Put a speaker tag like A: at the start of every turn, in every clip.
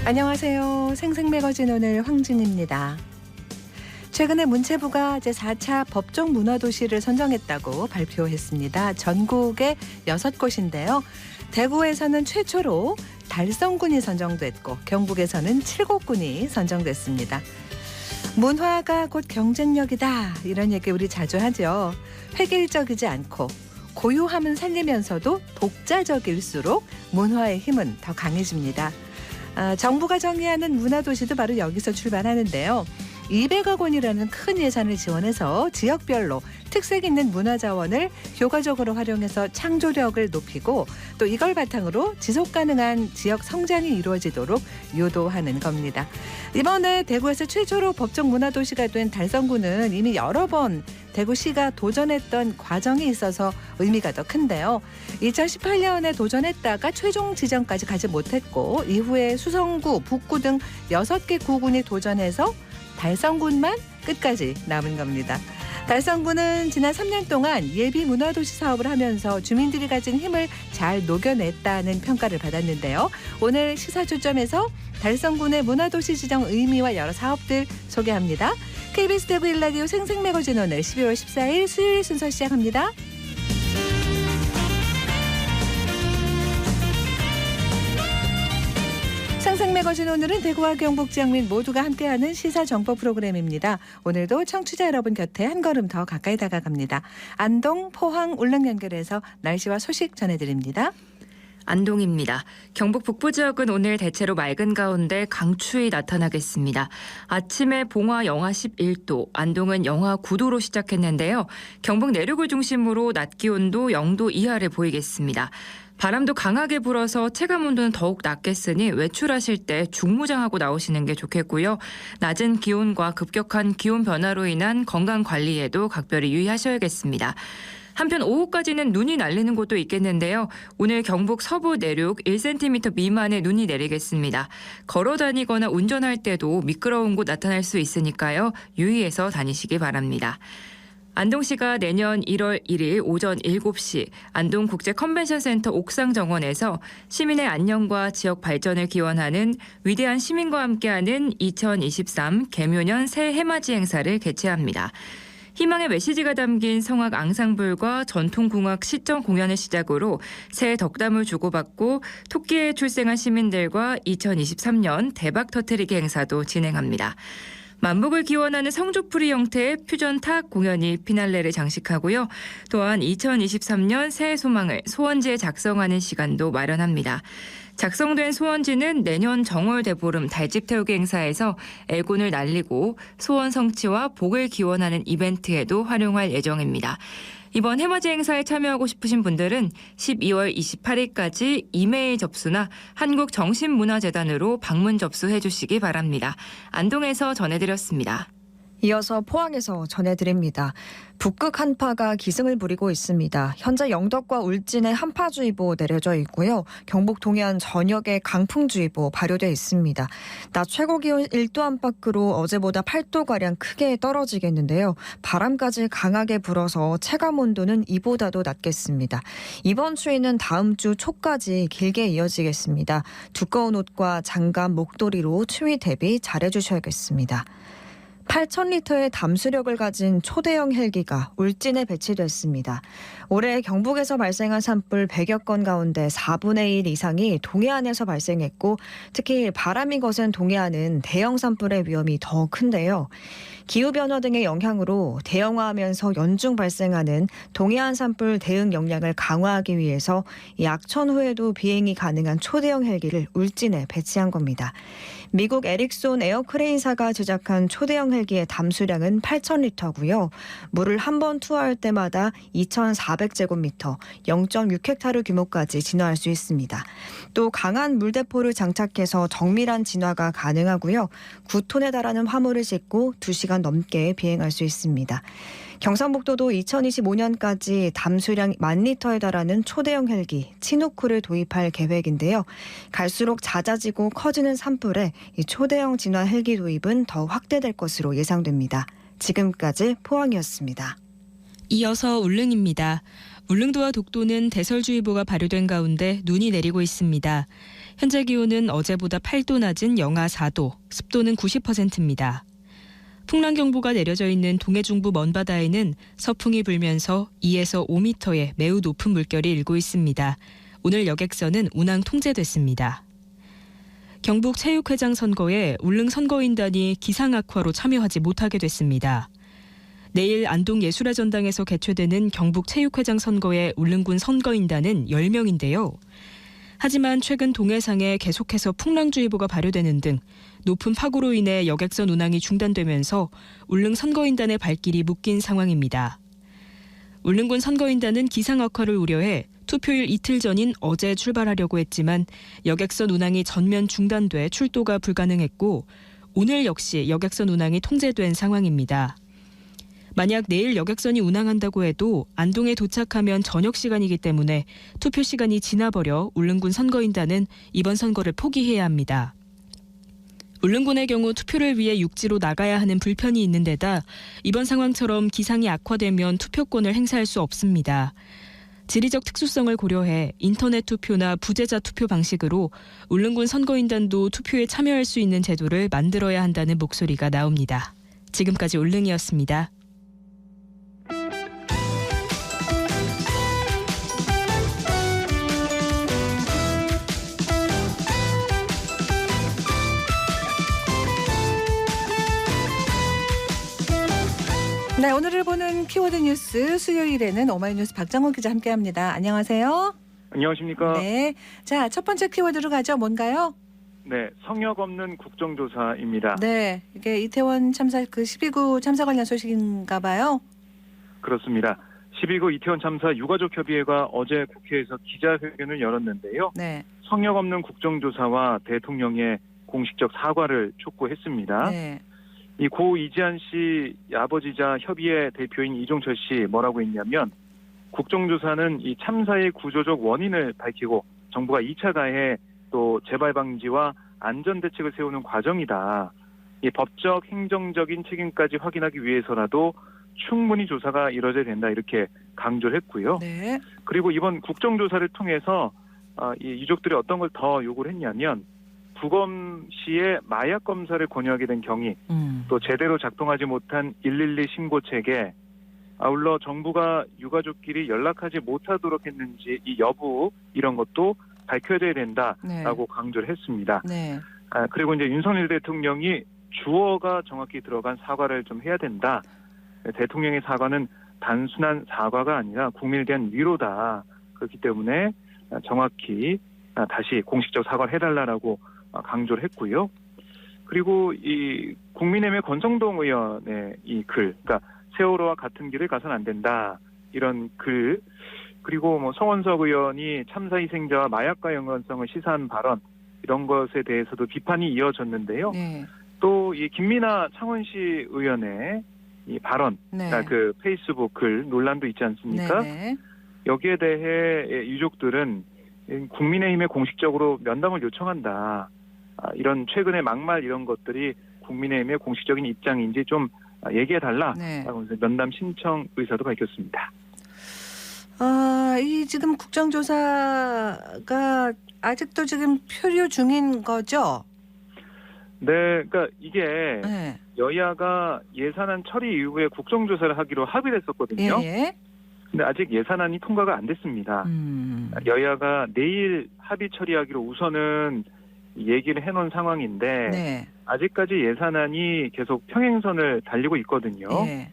A: 안녕하세요. 생생매거진 오늘 황진입니다. 최근에 문체부가 제4차 법정 문화도시를 선정했다고 발표했습니다. 전국에 6곳인데요. 대구에서는 최초로 달성군이 선정됐고 경북에서는 7곳군이 선정됐습니다. 문화가 곧 경쟁력이다 이런 얘기 우리 자주 하죠. 획일적이지 않고 고유함은 살리면서도 독자적일수록 문화의 힘은 더 강해집니다. 정부가 정의하는 문화도시도 바로 여기서 출발하는데요. 200억 원이라는 큰 예산을 지원해서 지역별로 특색 있는 문화자원을 효과적으로 활용해서 창조력을 높이고 또 이걸 바탕으로 지속가능한 지역 성장이 이루어지도록 유도하는 겁니다. 이번에 대구에서 최초로 법정 문화도시가 된 달성군은 이미 여러 번 대구시가 도전했던 과정이 있어서 의미가 더 큰데요. 2018년에 도전했다가 최종 지정까지 가지 못했고 이후에 수성구, 북구 등 6개 구군이 도전해서 달성군만 끝까지 남은 겁니다. 달성군은 지난 3년 동안 예비 문화도시 사업을 하면서 주민들이 가진 힘을 잘 녹여냈다는 평가를 받았는데요. 오늘 시사초점에서 달성군의 문화도시 지정 의미와 여러 사업들 소개합니다. KBS 대구 일라디오 생생매거진 오늘 12월 14일 수요일 순서 시작합니다. 생생매거진 오늘은 대구와 경북 지역 민 모두가 함께하는 시사정보 프로그램입니다. 오늘도 청취자 여러분 곁에 한 걸음 더 가까이 다가갑니다. 안동, 포항, 울릉 연결해서 날씨와 소식 전해드립니다.
B: 안동입니다. 경북 북부 지역은 오늘 대체로 맑은 가운데 강추위 나타나겠습니다. 아침에 봉화 영하 11도, 안동은 영하 9도로 시작했는데요. 경북 내륙을 중심으로 낮 기온도 0도 이하를 보이겠습니다. 바람도 강하게 불어서 체감온도는 더욱 낮겠으니 외출하실 때 중무장하고 나오시는 게 좋겠고요. 낮은 기온과 급격한 기온 변화로 인한 건강 관리에도 각별히 유의하셔야겠습니다. 한편 오후까지는 눈이 날리는 곳도 있겠는데요. 오늘 경북 서부 내륙 1cm 미만의 눈이 내리겠습니다. 걸어 다니거나 운전할 때도 미끄러운 곳 나타날 수 있으니까요. 유의해서 다니시기 바랍니다. 안동시가 내년 1월 1일 오전 7시 안동국제컨벤션센터 옥상정원에서 시민의 안녕과 지역 발전을 기원하는 위대한 시민과 함께하는 2023 개묘년 새 해맞이 행사를 개최합니다. 희망의 메시지가 담긴 성악 앙상블과 전통궁악 시정 공연을 시작으로 새해 덕담을 주고받고 토끼에 출생한 시민들과 2023년 대박 터뜨리기 행사도 진행합니다. 만복을 기원하는 성주풀이 형태의 퓨전 탁 공연이 피날레를 장식하고요. 또한 2023년 새해 소망을 소원지에 작성하는 시간도 마련합니다. 작성된 소원지는 내년 정월 대보름 달집 태우기 행사에서 애곤을 날리고 소원 성취와 복을 기원하는 이벤트에도 활용할 예정입니다. 이번 해맞이 행사에 참여하고 싶으신 분들은 12월 28일까지 이메일 접수나 한국정신문화재단으로 방문 접수해 주시기 바랍니다. 안동에서 전해드렸습니다.
C: 이어서 포항에서 전해드립니다. 북극 한파가 기승을 부리고 있습니다. 현재 영덕과 울진에 한파주의보 내려져 있고요. 경북 동해안 전역에 강풍주의보 발효돼 있습니다. 낮 최고 기온 1도 안팎으로 어제보다 8도가량 크게 떨어지겠는데요. 바람까지 강하게 불어서 체감온도는 이보다도 낮겠습니다. 이번 추위는 다음 주 초까지 길게 이어지겠습니다. 두꺼운 옷과 장갑, 목도리로 추위 대비 잘해주셔야겠습니다. 8,000리터의 담수력을 가진 초대형 헬기가 울진에 배치됐습니다. 올해 경북에서 발생한 산불 100여 건 가운데 4분의 1 이상이 동해안에서 발생했고 특히 바람이 거센 동해안은 대형 산불의 위험이 더 큰데요. 기후변화 등의 영향으로 대형화하면서 연중 발생하는 동해안 산불 대응 역량을 강화하기 위해서 약천 후에도 비행이 가능한 초대형 헬기를 울진에 배치한 겁니다. 미국 에릭손 에어크레인사가 제작한 초대형 헬기의 담수량은 8,000리터고요. 물을 한 번 투하할 때마다 2,400제곱미터, 0.6헥타르 규모까지 진화할 수 있습니다. 또 강한 물대포를 장착해서 정밀한 진화가 가능하고요. 9톤에 달하는 화물을 싣고 2시간 넘게 비행할 수 있습니다. 경상북도도 2025년까지 담수량 10,000리터에 달하는 초대형 헬기 치누크를 도입할 계획인데요. 갈수록 잦아지고 커지는 산불에 이 초대형 진화 헬기 도입은 더 확대될 것으로 예상됩니다. 지금까지 포항이었습니다.
D: 이어서 울릉입니다. 울릉도와 독도는 대설주의보가 발효된 가운데 눈이 내리고 있습니다. 현재 기온은 어제보다 8도 낮은 영하 4도, 습도는 90%입니다. 풍랑경보가 내려져 있는 동해중부 먼바다에는 서풍이 불면서 2에서 5m의 매우 높은 물결이 일고 있습니다. 오늘 여객선은 운항 통제됐습니다. 경북 체육회장 선거에 울릉 선거인단이 기상악화로 참여하지 못하게 됐습니다. 내일 안동 예술의 전당에서 개최되는 경북 체육회장 선거의 울릉군 선거인단은 10명인데요. 하지만 최근 동해상에 계속해서 풍랑주의보가 발효되는 등 높은 파고로 인해 여객선 운항이 중단되면서 울릉 선거인단의 발길이 묶인 상황입니다. 울릉군 선거인단은 기상악화를 우려해 투표일 이틀 전인 어제 출발하려고 했지만 여객선 운항이 전면 중단돼 출도가 불가능했고 오늘 역시 여객선 운항이 통제된 상황입니다. 만약 내일 여객선이 운항한다고 해도 안동에 도착하면 저녁 시간이기 때문에 투표 시간이 지나버려 울릉군 선거인단은 이번 선거를 포기해야 합니다. 울릉군의 경우 투표를 위해 육지로 나가야 하는 불편이 있는 데다 이번 상황처럼 기상이 악화되면 투표권을 행사할 수 없습니다. 지리적 특수성을 고려해 인터넷 투표나 부재자 투표 방식으로 울릉군 선거인단도 투표에 참여할 수 있는 제도를 만들어야 한다는 목소리가 나옵니다. 지금까지 울릉이었습니다.
A: 네, 오늘을 보는 키워드 뉴스 수요일에는 오마이뉴스 박정호 기자 함께합니다. 안녕하세요.
E: 안녕하십니까?
A: 네, 자, 첫 번째 키워드로 가죠. 뭔가요?
E: 네, 성역 없는 국정조사입니다.
A: 네, 이게 이태원 참사 12구 참사 관련 소식인가 봐요.
E: 그렇습니다. 12구 이태원 참사 유가족협의회가 어제 국회에서 기자회견을 열었는데요.
A: 네.
E: 성역 없는 국정조사와 대통령의 공식적 사과를 촉구했습니다.
A: 네.
E: 이 고 이지한 씨 아버지자 협의회 대표인 이종철 씨 뭐라고 했냐면 국정조사는 이 참사의 구조적 원인을 밝히고 정부가 2차 가해 또 재발 방지와 안전 대책을 세우는 과정이다. 이 법적 행정적인 책임까지 확인하기 위해서라도 충분히 조사가 이뤄져야 된다 이렇게 강조를 했고요.
A: 네.
E: 그리고 이번 국정조사를 통해서 이 유족들이 어떤 걸 더 요구를 했냐면 부검시에 마약 검사를 권유하게 된 경위, 또 제대로 작동하지 못한 112 신고 체계, 아울러 정부가 유가족끼리 연락하지 못하도록 했는지 이 여부 이런 것도 밝혀야 된다라고 강조를 했습니다.
A: 네.
E: 그리고 이제 윤석열 대통령이 주어가 정확히 들어간 사과를 좀 해야 된다. 대통령의 사과는 단순한 사과가 아니라 국민에 대한 위로다. 그렇기 때문에 정확히 다시 공식적 사과를 해달라고 강조를 했고요. 그리고 이 국민의힘의 권성동 의원의 이 글, 그러니까 세월호와 같은 길을 가선 안 된다 이런 글, 그리고 뭐 성원석 의원이 참사 희생자와 마약과 연관성을 시사한 발언 이런 것에 대해서도 비판이 이어졌는데요.
A: 네.
E: 또 이 김민아 창원시 의원의 이 발언,
A: 네.
E: 그 페이스북 글 논란도 있지 않습니까?
A: 네.
E: 여기에 대해 유족들은 국민의힘에 공식적으로 면담을 요청한다. 이런 최근의 막말 이런 것들이 국민의힘의 공식적인 입장인지 좀 얘기해달라.
A: 네.
E: 하면서 면담 신청 의사도 밝혔습니다.
A: 이 지금 국정조사가 아직도 지금 표류 중인 거죠?
E: 네, 그러니까 이게
A: 네.
E: 여야가 예산안 처리 이후에 국정조사를 하기로 합의를 했었거든요.
A: 예.
E: 근데 아직 예산안이 통과가 안 됐습니다. 여야가 내일 합의 처리하기로 우선은 얘기를 해놓은 상황인데
A: 네.
E: 아직까지 예산안이 계속 평행선을 달리고 있거든요.
A: 예.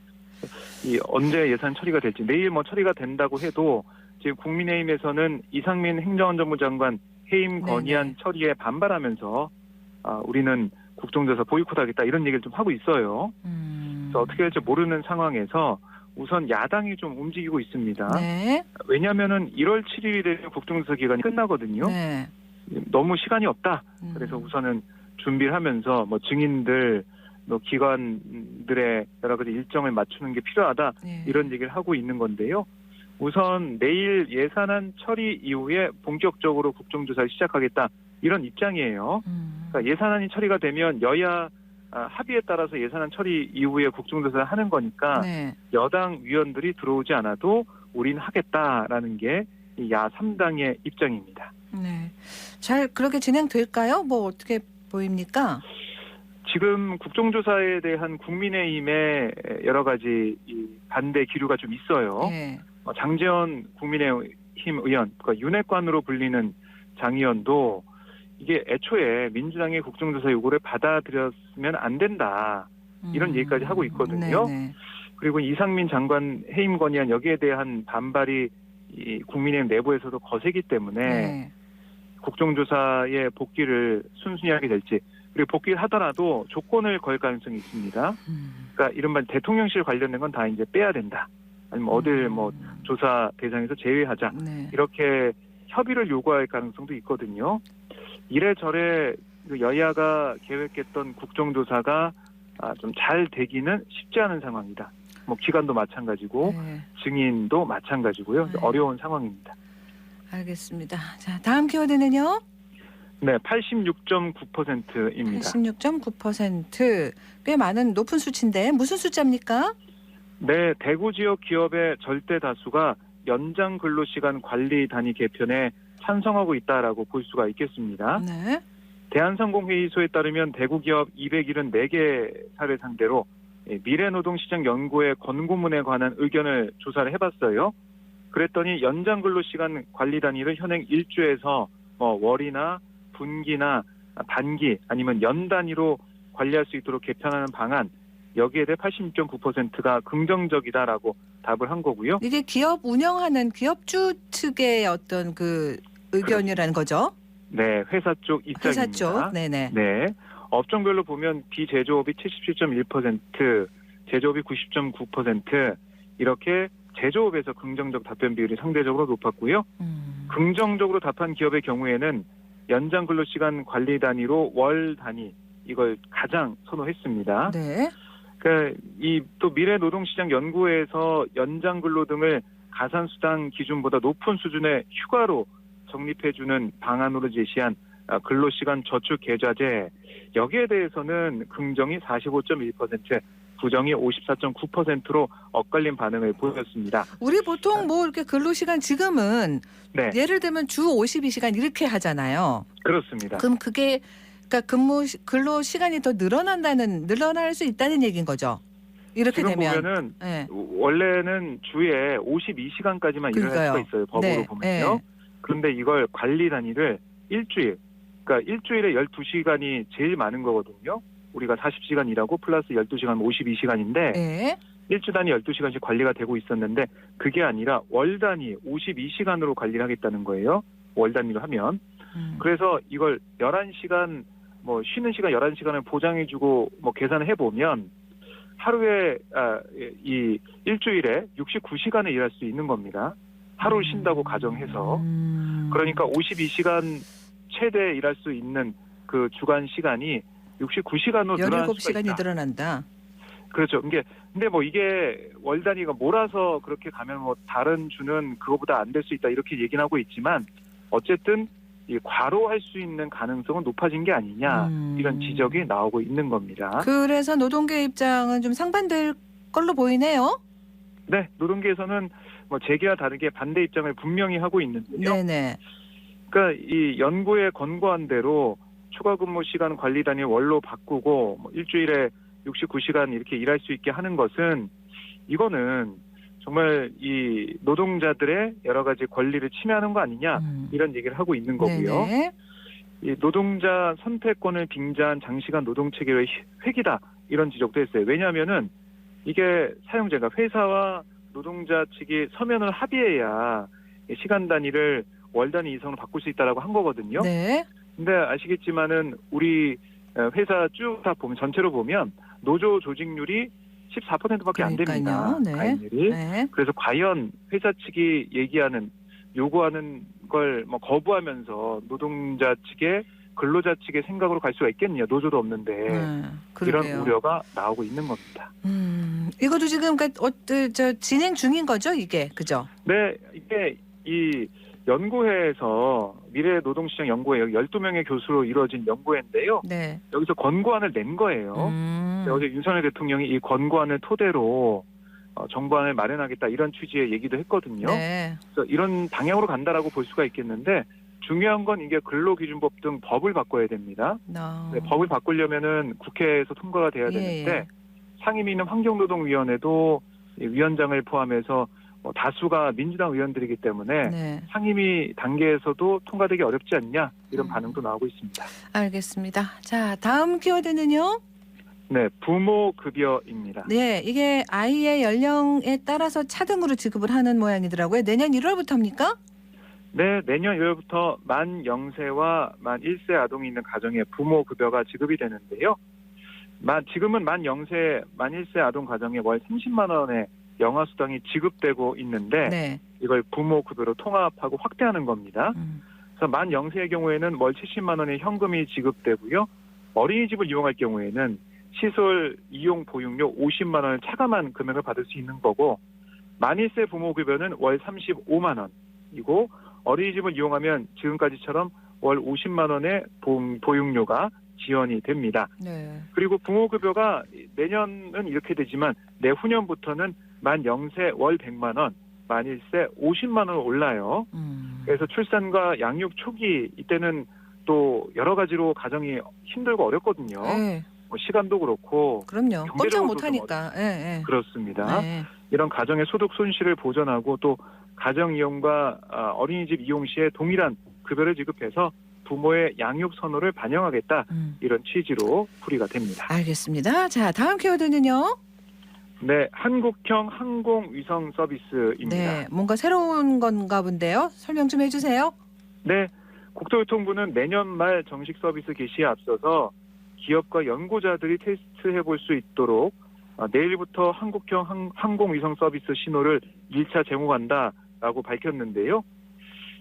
E: 이 언제 예산 처리가 될지 내일 뭐 처리가 된다고 해도 지금 국민의힘에서는 이상민 행정안전부 장관 해임 건의안
A: 네네.
E: 처리에 반발하면서 우리는 국정조사 보이콧하겠다 이런 얘기를 좀 하고 있어요. 그래서 어떻게 될지 모르는 상황에서 우선 야당이 좀 움직이고 있습니다.
A: 네.
E: 왜냐하면은 1월 7일이 되면 국정조사 기간이 끝나거든요.
A: 네.
E: 너무 시간이 없다. 그래서 우선은 준비를 하면서 뭐 증인들, 뭐 기관들의 여러 가지 일정을 맞추는 게 필요하다.
A: 네.
E: 이런 얘기를 하고 있는 건데요. 우선 내일 예산안 처리 이후에 본격적으로 국정조사를 시작하겠다. 이런 입장이에요. 그러니까 예산안이 처리가 되면 여야 합의에 따라서 예산안 처리 이후에 국정조사를 하는 거니까
A: 네.
E: 여당 위원들이 들어오지 않아도 우린 하겠다라는 게 야 3당의 입장입니다.
A: 네. 잘 그렇게 진행될까요? 뭐 어떻게 보입니까?
E: 지금 국정조사에 대한 국민의힘의 여러 가지 이 반대 기류가 좀 있어요.
A: 네.
E: 장제원 국민의힘 의원, 그러니까 윤핵관으로 불리는 장 의원도 이게 애초에 민주당의 국정조사 요구를 받아들였으면 안 된다. 이런 얘기까지 하고 있거든요.
A: 네네.
E: 그리고 이상민 장관 해임 건의안 여기에 대한 반발이 이 국민의힘 내부에서도 거세기 때문에
A: 네.
E: 국정조사에 복귀를 순순히 하게 될지, 그리고 복귀를 하더라도 조건을 걸 가능성이 있습니다. 그러니까 이른바 대통령실 관련된 건 다 이제 빼야 된다. 아니면 어딜 뭐 조사 대상에서 제외하자.
A: 네.
E: 이렇게 협의를 요구할 가능성도 있거든요. 이래저래 여야가 계획했던 국정조사가 좀 잘 되기는 쉽지 않은 상황이다. 뭐 기간도 마찬가지고
A: 네.
E: 증인도 마찬가지고요.
A: 네.
E: 어려운 상황입니다.
A: 알겠습니다. 자, 다음 키워드는요.
E: 네, 86.9%입니다.
A: 86.9%. 꽤 많은 높은 수치인데 무슨 숫자입니까?
E: 네, 대구 지역 기업의 절대 다수가 연장 근로시간 관리 단위 개편에 찬성하고 있다라고 볼 수가 있겠습니다.
A: 네.
E: 대한상공회의소에 따르면 대구 기업 274개사를 상대로 미래노동시장 연구의 권고문에 관한 의견을 조사를 해봤어요. 그랬더니 연장 근로시간 관리 단위를 현행 1주에서 월이나 분기나 단기 아니면 연 단위로 관리할 수 있도록 개편하는 방안, 여기에 대해 86.9%가 긍정적이다라고 답을 한 거고요.
A: 이게 기업 운영하는 기업주 측의 어떤 그 의견이라는 거죠?
E: 네, 회사 쪽 입장입니다.
A: 회사 쪽. 네네.
E: 네, 업종별로 보면 비제조업이 77.1%, 제조업이 90.9%, 이렇게 제조업에서 긍정적 답변 비율이 상대적으로 높았고요. 긍정적으로 답한 기업의 경우에는 연장 근로시간 관리 단위로 월 단위, 이걸 가장 선호했습니다.
A: 네.
E: 그러니까 이 또 미래노동시장 연구에서 연장 근로 등을 가산수당 기준보다 높은 수준의 휴가로 적립해주는 방안으로 제시한 근로시간 저축 계좌제, 여기에 대해서는 긍정이 45.1%, 부정이 54.9%로 엇갈린 반응을 보였습니다.
A: 우리 보통 뭐 이렇게 근로시간 지금은
E: 네,
A: 예를 들면 주 52시간 이렇게 하잖아요.
E: 그렇습니다.
A: 그럼 그게 그러니까 근로 시간이 더 늘어날 수 있다는 얘기인 거죠. 이렇게
E: 지금
A: 되면.
E: 보면은
A: 네.
E: 원래는 주에 52시간까지만 일을 할
A: 그러니까요.
E: 수가 있어요. 법으로
A: 네,
E: 보면요.
A: 네.
E: 그런데 이걸 관리 단위를 일주일, 그러니까 일주일에 12시간이 제일 많은 거거든요. 우리가 40시간 일하고 플러스 12시간 52시간인데
A: 네.
E: 일주 단위 12시간씩 관리가 되고 있었는데 그게 아니라 월 단위 52시간으로 관리를 하겠다는 거예요. 월 단위로 하면. 그래서 이걸 11시간 뭐 쉬는 시간 11시간을 보장해주고 뭐 계산을 해보면 하루에 이 일주일에 69시간을 일할 수 있는 겁니다. 하루 쉰다고 가정해서. 그러니까 52시간 최대 일할 수 있는 그 주간 시간이 69시간으로 늘어날 수가
A: 17시간이
E: 있다.
A: 늘어난다.
E: 그렇죠. 근데 뭐 이게 월 단위가 몰아서 그렇게 가면 뭐 다른 주는 그거보다 안 될 수 있다 이렇게 얘기는 하고 있지만 어쨌든 이 과로할 수 있는 가능성은 높아진 게 아니냐 이런 지적이 나오고 있는 겁니다.
A: 그래서 노동계 입장은 좀 상반될 걸로 보이네요.
E: 네, 노동계에서는 뭐 재계와 다르게 반대 입장을 분명히 하고 있는데요.
A: 네네.
E: 그러니까 이 연구에 권고한 대로 추가 근무 시간 관리 단위 월로 바꾸고 뭐 일주일에 69시간 이렇게 일할 수 있게 하는 것은 이거는 정말 이 노동자들의 여러 가지 권리를 침해하는 거 아니냐 이런 얘기를 하고 있는 거고요.
A: 네네.
E: 이 노동자 선택권을 빙자한 장시간 노동 체계의 획이다 이런 지적도 했어요. 왜냐하면은 이게 사용자가 회사와 노동자 측이 서면을 합의해야 시간 단위를 월 단위 이상으로 바꿀 수 있다라고 한 거거든요.
A: 네.
E: 근데 아시겠지만은 우리 회사 쭉 다 보면 전체로 보면 노조 조직률이 14%밖에 안 됩니다.
A: 그러니까요. 네.
E: 가입률이.
A: 네.
E: 그래서 과연 회사 측이 요구하는 걸 뭐 거부하면서 노동자 측의 근로자 측의 생각으로 갈 수가 있겠느냐. 노조도 없는데 이런
A: 그러게요.
E: 우려가 나오고 있는 겁니다.
A: 이것도 지금 진행 중인 거죠, 이게 그죠?
E: 네, 이게 이 연구회에서 미래노동시장 연구회 12명의 교수로 이루어진 연구회인데요.
A: 네.
E: 여기서 권고안을 낸 거예요. 어제 윤석열 대통령이 이 권고안을 토대로 정부안을 마련하겠다 이런 취지의 얘기도 했거든요.
A: 네.
E: 그래서 이런 방향으로 간다라고 볼 수가 있겠는데 중요한 건 이게 근로기준법 등 법을 바꿔야 됩니다. 네, 법을 바꾸려면은 국회에서 통과가 돼야 되는데 상임위는 환경노동위원회도 위원장을 포함해서 다수가 민주당 의원들이기 때문에
A: 네.
E: 상임위 단계에서도 통과되기 어렵지 않냐 이런 반응도 나오고 있습니다.
A: 알겠습니다. 자, 다음 키워드는요.
E: 네, 부모급여입니다.
A: 네, 이게 아이의 연령에 따라서 차등으로 지급을 하는 모양이더라고요. 내년 1월부터입니까?
E: 네, 내년 1월부터 만 0세와 만 1세 아동이 있는 가정에 부모급여가 지급이 되는데요. 지금은 만 0세, 만 1세 아동 가정에 월 30만 원의 영아수당이 지급되고 있는데
A: 네.
E: 이걸 부모급여로 통합하고 확대하는 겁니다. 그래서 만 0세의 경우에는 월 70만 원의 현금이 지급되고요. 어린이집을 이용할 경우에는 시설 이용 보육료 50만 원을 차감한 금액을 받을 수 있는 거고 만 1세 부모급여는 월 35만 원이고 어린이집을 이용하면 지금까지처럼 월 50만 원의 보육료가 지원이 됩니다.
A: 네.
E: 그리고 부모급여가 내년은 이렇게 되지만 내후년부터는 만 0세 월 100만 원, 만 1세 50만 원 올라요. 그래서 출산과 양육 초기 이때는 또 여러 가지로 가정이 힘들고 어렵거든요.
A: 네.
E: 시간도 그렇고
A: 그럼요. 꼼짝
E: 경제적으로도
A: 못하니까. 네.
E: 그렇습니다.
A: 네.
E: 이런 가정의 소득 손실을 보전하고 또 가정 이용과 어린이집 이용 시에 동일한 급여를 지급해서 부모의 양육 선호를 반영하겠다 이런 취지로 풀이가 됩니다.
A: 알겠습니다. 자, 다음 키워드는요.
E: 네, 한국형 항공위성 서비스입니다.
A: 네, 뭔가 새로운 건가 본데요. 설명 좀 해주세요.
E: 네, 국토교통부는 내년 말 정식 서비스 개시에 앞서서 기업과 연구자들이 테스트해 볼 수 있도록 내일부터 한국형 항공위성 서비스 신호를 1차 제공한다라고 밝혔는데요.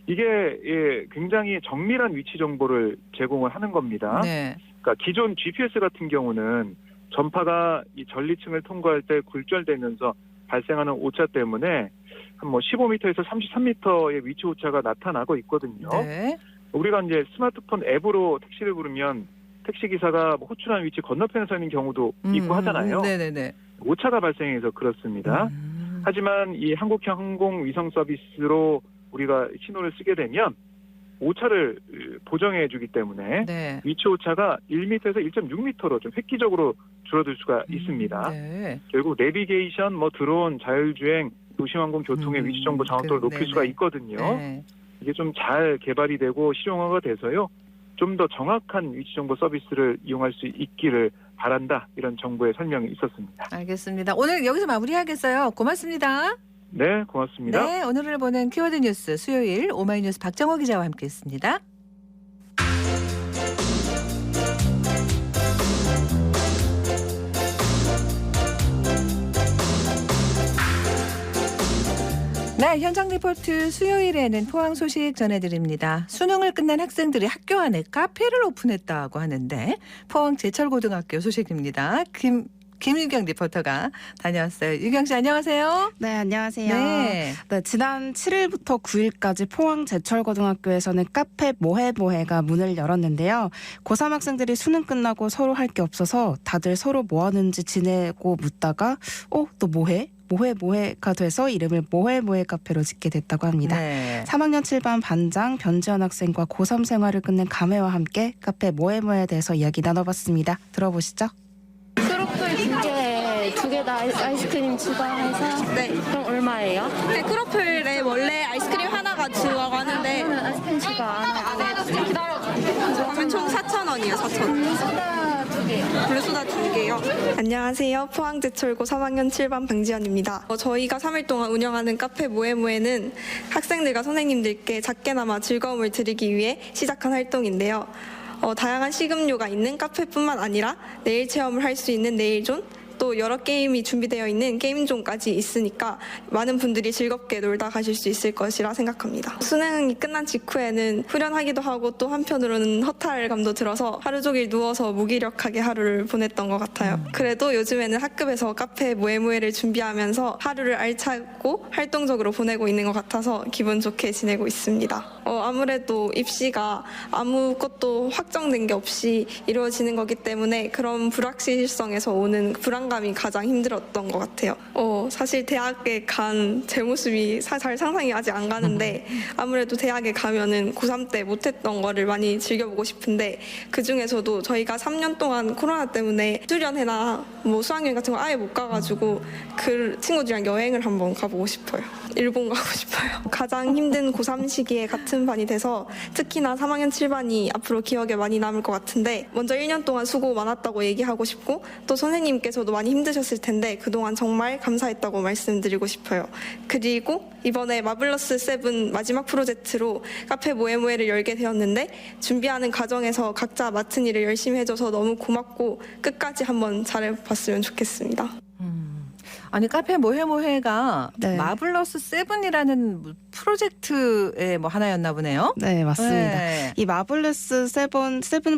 E: 이게 굉장히 정밀한 위치 정보를 제공을 하는 겁니다.
A: 네.
E: 그러니까 기존 GPS 같은 경우는 전파가 이 전리층을 통과할 때 굴절되면서 발생하는 오차 때문에 한 15m에서 33m의 위치 오차가 나타나고 있거든요.
A: 네.
E: 우리가 이제 스마트폰 앱으로 택시를 부르면 택시 기사가 호출한 위치 건너편에 서 있는 경우도 있고 하잖아요.
A: 네네네.
E: 오차가 발생해서 그렇습니다. 하지만 이 한국형 항공위성 서비스로 우리가 신호를 쓰게 되면 오차를 보정해 주기 때문에
A: 네.
E: 위치 오차가 1m에서 1.6m로 좀 획기적으로 줄어들 수가 있습니다.
A: 네.
E: 결국 내비게이션, 드론, 자율주행, 도시항공 교통의 위치 정보 정확도를 높일
A: 네네.
E: 수가 있거든요.
A: 네.
E: 이게 좀 잘 개발이 되고 실용화가 돼서요. 좀 더 정확한 위치 정보 서비스를 이용할 수 있기를 바란다. 이런 정부의 설명이 있었습니다.
A: 알겠습니다. 오늘 여기서 마무리하겠어요. 고맙습니다.
E: 네, 고맙습니다.
A: 네, 오늘을 보는 키워드 뉴스 수요일 오마이뉴스 박정호 기자와 함께했습니다. 네, 현장 리포트 수요일에는 포항 소식 전해드립니다. 수능을 끝낸 학생들이 학교 안에 카페를 오픈했다고 하는데 포항 제철고등학교 소식입니다. 김유경 리포터가 다녀왔어요. 유경 씨 안녕하세요.
F: 네, 안녕하세요.
A: 네.
F: 네, 지난 7일부터 9일까지 포항 제철고등학교에서는 카페 뭐해뭐해가 문을 열었는데요. 고3 학생들이 수능 끝나고 서로 할 게 없어서 다들 서로 뭐 하는지 지내고 묻다가 또 뭐해? 뭐해뭐해가 돼서 이름을 뭐해뭐해 카페로 짓게 됐다고 합니다.
A: 네.
F: 3학년 7반 반장 변지현 학생과 고3 생활을 끝낸 감회와 함께 카페 뭐해뭐해에 대해서 이야기 나눠봤습니다. 들어보시죠.
G: 크로플 두 개 다 아이스크림 추가해서
H: 네.
G: 그럼 얼마예요?
H: 네, 크로플에 원래 아이스크림 하나가 주라고 하는데
G: 아이스크림 추가 안 해주세요.
H: 그러면 총 4,000원이에요. 4,000원. 블루소다 2개요. 안녕하세요. 포항제철고 3학년 7반 방지연입니다. 저희가 3일 동안 운영하는 카페 모에모에는 학생들과 선생님들께 작게나마 즐거움을 드리기 위해 시작한 활동인데요. 다양한 식음료가 있는 카페뿐만 아니라 내일 체험을 할 수 있는 네일존, 또 여러 게임이 준비되어 있는 게임존까지 있으니까 많은 분들이 즐겁게 놀다 가실 수 있을 것이라 생각합니다. 수능이 끝난 직후에는 후련하기도 하고 또 한편으로는 허탈감도 들어서 하루 종일 누워서 무기력하게 하루를 보냈던 것 같아요. 그래도 요즘에는 학급에서 카페 모에모에를 준비하면서 하루를 알차고 활동적으로 보내고 있는 것 같아서 기분 좋게 지내고 있습니다. 아무래도 입시가 아무것도 확정된 게 없이 이루어지는 거기 때문에 그런 불확실성에서 오는 불안감 부담감이 가장 힘들었던 것 같아요. 사실 대학에 간 제 모습이 잘 상상이 아직 안 가는데 아무래도 대학에 가면은 고3 때 못했던 거를 많이 즐겨보고 싶은데 그 중에서도 저희가 3년 동안 코로나 때문에 수련회나 뭐 수학여행 같은 거 아예 못 가가지고 그 친구들이랑 여행을 한번 가보고 싶어요. 일본 가고 싶어요. 가장 힘든 고3 시기에 같은 반이 돼서 특히나 3학년 7반이 앞으로 기억에 많이 남을 것 같은데 먼저 1년 동안 수고 많았다고 얘기하고 싶고 또 선생님께서도 많이 힘드셨을 텐데 그동안 정말 감사했다고 말씀드리고 싶어요. 그리고 이번에 마블러스 7 마지막 프로젝트로 카페 모에모에를 열게 되었는데 준비하는 과정에서 각자 맡은 일을 열심히 해줘서 너무 고맙고 끝까지 한번 잘해봤으면 좋겠습니다.
A: 아니 카페 모해모해가
F: 네.
A: 마블러스 7이라는 프로젝트의 뭐 하나였나 보네요.
F: 네, 맞습니다.
A: 네.
F: 이 마블러스 7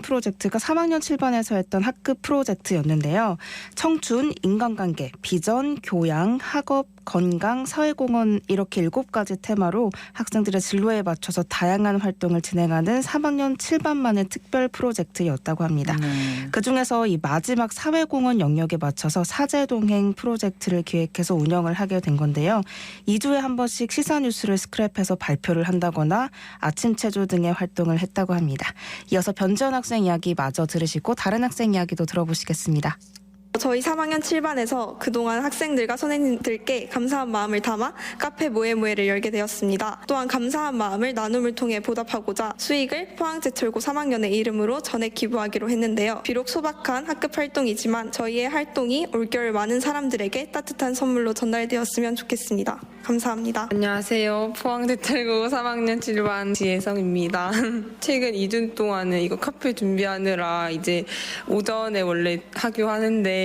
F: 프로젝트가 3학년 7반에서 했던 학급 프로젝트였는데요. 청춘, 인간관계, 비전, 교양, 학업, 건강, 사회공헌 이렇게 7가지 테마로 학생들의 진로에 맞춰서 다양한 활동을 진행하는 3학년 7반만의 특별 프로젝트였다고 합니다. 그중에서 이 마지막 사회공헌 영역에 맞춰서 사제동행 프로젝트를 기획해서 운영을 하게 된 건데요. 2주에 한 번씩 시사뉴스를 스크랩해서 발표를 한다거나 아침 체조 등의 활동을 했다고 합니다. 이어서 변지현 학생 이야기 마저 들으시고 다른 학생 이야기도 들어보시겠습니다.
H: 저희 3학년 7반에서 그동안 학생들과 선생님들께 감사한 마음을 담아 카페 모에모에를 열게 되었습니다. 또한 감사한 마음을 나눔을 통해 보답하고자 수익을 포항제철고 3학년의 이름으로 전액 기부하기로 했는데요. 비록 소박한 학급 활동이지만 저희의 활동이 올겨울 많은 사람들에게 따뜻한 선물로 전달되었으면 좋겠습니다. 감사합니다.
I: 안녕하세요. 포항제철고 3학년 7반 지혜성입니다. 최근 2주 동안은 이거 카페 준비하느라 이제 오전에 원래 하교하는데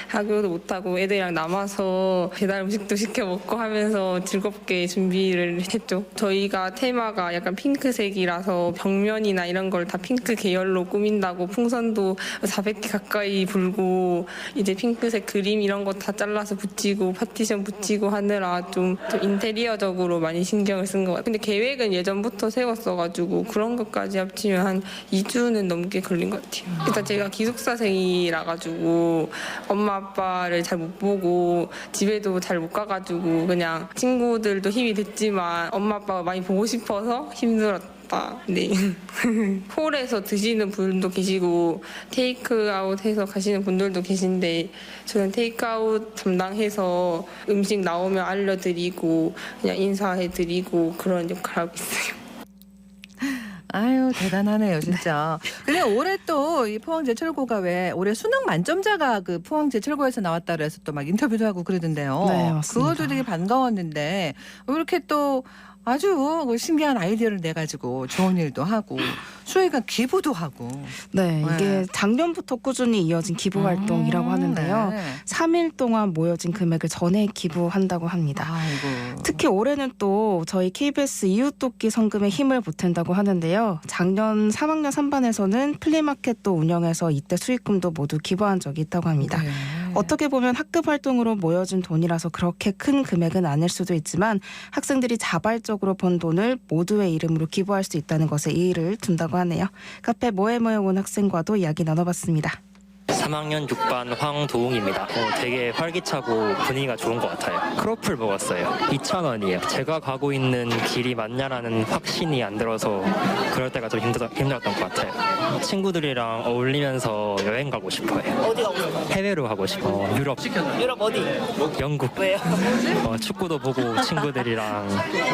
I: 하교도 못하고 애들이랑 남아서 배달 음식도 시켜 먹고 하면서 즐겁게 준비를 했죠. 저희가 테마가 약간 핑크색이라서 벽면이나 이런 걸 다 핑크 계열로 꾸민다고 풍선도 400개 가까이 불고 이제 핑크색 그림 이런 거 다 잘라서 붙이고 파티션 붙이고 하느라 좀 인테리어적으로 많이 신경을 쓴 것 같아요. 근데 계획은 예전부터 세웠어가지고 그런 것까지 합치면 한 2주는 넘게 걸린 것 같아요. 일단 제가 기숙사생이라 가지고 엄마 아빠를 잘 못 보고 집에도 잘 못 가가지고 그냥 친구들도 힘이 됐지만 엄마 아빠가 많이 보고 싶어서 힘들었다. 네. 홀에서 드시는 분도 계시고 테이크아웃해서 가시는 분들도 계신데 저는 테이크아웃 담당해서 음식 나오면 알려드리고 그냥 인사해드리고 그런 역할을 하고 있어요.
A: 아유 대단하네요 진짜. 근데 올해 또 이 포항제철고가 왜 올해 수능 만점자가 그 포항제철고에서 나왔다 그래서 또 막 인터뷰도 하고 그러던데요.
F: 네, 맞습니다.
A: 그것도 되게 반가웠는데 왜 이렇게 또 아주 신기한 아이디어를 내가지고 좋은 일도 하고 수혜가 기부도 하고.
F: 네, 이게
A: 네.
F: 작년부터 꾸준히 이어진 기부 활동이라고 하는데요.
A: 네.
F: 3일 동안 모여진 금액을 전액 기부한다고 합니다.
A: 아이고.
F: 특히 올해는 또 저희 KBS 이웃돕기 성금에 힘을 보탠다고 하는데요. 작년 3학년 3반에서는 플리마켓도 운영해서 이때 수익금도 모두 기부한 적이 있다고 합니다.
A: 네.
F: 어떻게 보면 학급 활동으로 모여진 돈이라서 그렇게 큰 금액은 아닐 수도 있지만 학생들이 자발적으로 번 돈을 모두의 이름으로 기부할 수 있다는 것에 이의를 둔다고 하네요. 카페 모에모에 온 학생과도 이야기 나눠봤습니다.
J: 3학년 6반 황도웅입니다. 되게 활기차고 분위기가 좋은 것 같아요. 크로플 먹었어요. 2,000원이에요. 제가 가고 있는 길이 맞냐라는 확신이 안 들어서 그럴 때가 좀 힘들었던 것 같아요. 친구들이랑 어울리면서 여행 가고 싶어요.
K: 어디 가고 싶어요?
J: 해외로 가고 싶어요. 유럽.
K: 유럽 어디?
J: 영국.
K: 왜요?
J: 축구도 보고 친구들이랑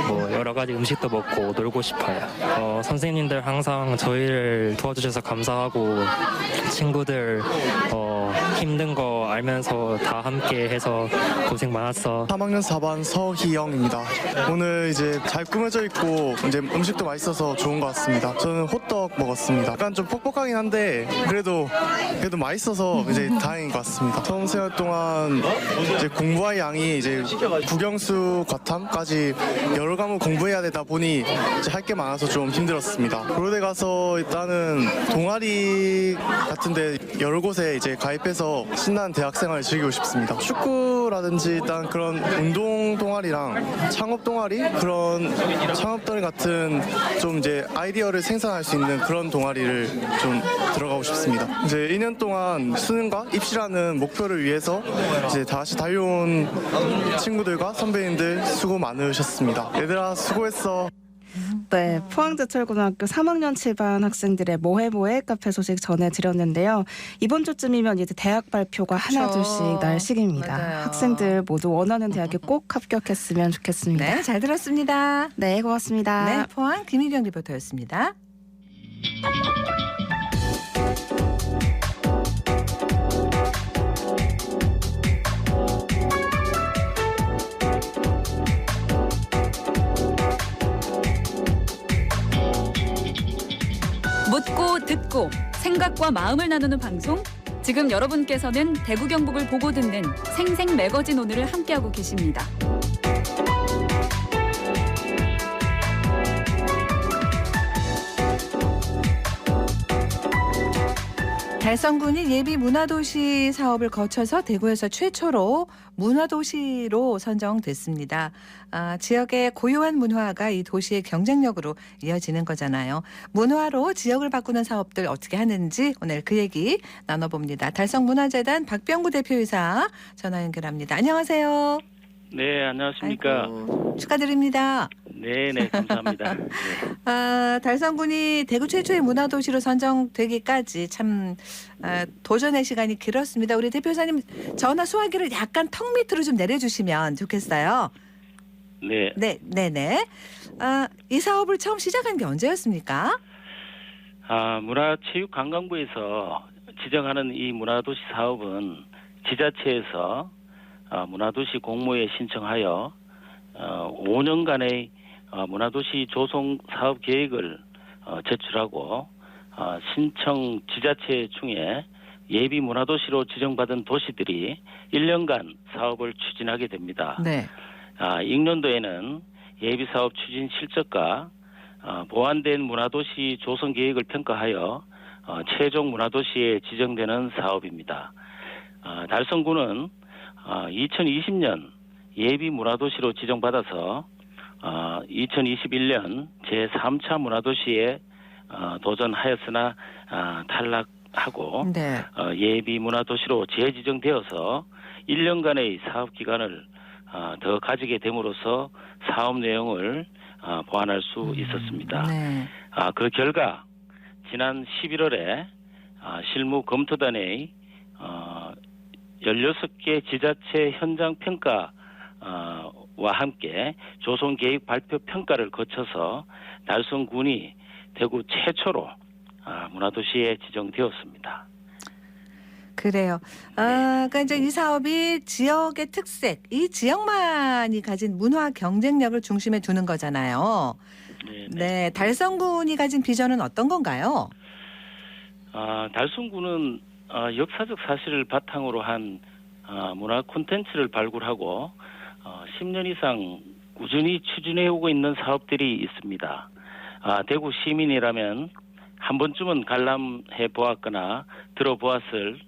J: 뭐 여러 가지 음식도 먹고 놀고 싶어요. 선생님들 항상 저희를 도와주셔서 감사하고 친구들 힘든 거 알면서 다 함께 해서 고생 많았어.
L: 3학년 4반 서희영입니다. 오늘 이제 잘 꾸며져 있고 이제 음식도 맛있어서 좋은 것 같습니다. 저는 호떡 먹었습니다. 약간 좀 퍽퍽하긴 한데 그래도 맛있어서 이제 다행인 것 같습니다. 처음 생활 동안 이제 공부할 양이 이제 국영수 과탐까지 여러 과목 공부해야 되다 보니 이제 할 게 많아서 좀 힘들었습니다. 고려대 가서 일단은 동아리 같은데 여러 곳에 문화대에 이제 가입해서 신나는 대학 생활을 즐기고 싶습니다. 축구라든지 일단 그런 운동 동아리랑 창업 동아리, 그런 창업 동아리 같은 좀 이제 아이디어를 생산할 수 있는 그런 동아리를 좀 들어가고 싶습니다. 이제 2년 동안 수능과 입시라는 목표를 위해서 이제 다시 달려온 친구들과 선배님들 수고 많으셨습니다. 얘들아 수고했어.
F: 네, 포항제철고등학교 3학년 7반 학생들의 뭐해 카페 소식 전해드렸는데요. 이번 주쯤이면 이제 대학 발표가 하나둘씩 날 시기입니다.
A: 맞아요.
F: 학생들 모두 원하는 대학에 꼭 합격했으면 좋겠습니다.
A: 네, 잘 들었습니다.
F: 네, 고맙습니다.
A: 네, 포항 김희경 리포터였습니다.
K: 묻고 듣고 생각과 마음을 나누는 방송. 지금 여러분께서는 대구 경북을 보고 듣는 생생 매거진 오늘을 함께하고 계십니다.
A: 달성군이 예비 문화도시 사업을 거쳐서 대구에서 최초로 문화도시로 선정됐습니다. 지역의 고유한 문화가 이 도시의 경쟁력으로 이어지는 거잖아요. 문화로 지역을 바꾸는 사업들 어떻게 하는지 오늘 그 얘기 나눠봅니다. 달성문화재단 박병구 대표이사 전화 연결합니다. 안녕하세요.
M: 네, 안녕하십니까.
A: 아이고, 축하드립니다.
M: 네, 감사합니다. 네.
A: 달성군이 대구 최초의 문화도시로 선정되기까지 참 도전의 시간이 길었습니다. 우리 대표사님 전화 소화기를 약간 턱 밑으로 좀 내려주시면 좋겠어요.
M: 네.
A: 네. 이 사업을 처음 시작한 게 언제였습니까?
M: 문화체육관광부에서 지정하는 이 문화도시 사업은 지자체에서 문화도시 공모에 신청하여 5년간의 문화도시 조성 사업 계획을 제출하고 신청 지자체 중에 예비 문화도시로 지정받은 도시들이 1년간 사업을 추진하게 됩니다.
A: 네.
M: 익년도에는 예비 사업 추진 실적과 보완된 문화도시 조성 계획을 평가하여 최종 문화도시에 지정되는 사업입니다. 달성군은 2020년 예비 문화도시로 지정받아서 2021년 제3차 문화도시에 도전하였으나 탈락하고
A: 네.
M: 예비 문화도시로 재지정되어서 1년간의 사업 기간을 더 가지게 됨으로써 사업 내용을 보완할 수 있었습니다.
A: 네.
M: 그 결과 지난 11월에 실무 검토단의 16개 지자체 현장 평가와 함께 조성 계획 발표 평가를 거쳐서 달성군이 대구 최초로 문화도시에 지정되었습니다.
A: 그래요. 그러니까 이제 이 사업이 지역의 특색, 이 지역만이 가진 문화 경쟁력을 중심에 두는 거잖아요. 네, 달성군이 가진 비전은 어떤 건가요?
M: 달성군은 역사적 사실을 바탕으로 한 문화 콘텐츠를 발굴하고 10년 이상 꾸준히 추진해오고 있는 사업들이 있습니다. 대구 시민이라면 한 번쯤은 관람해 보았거나 들어보았을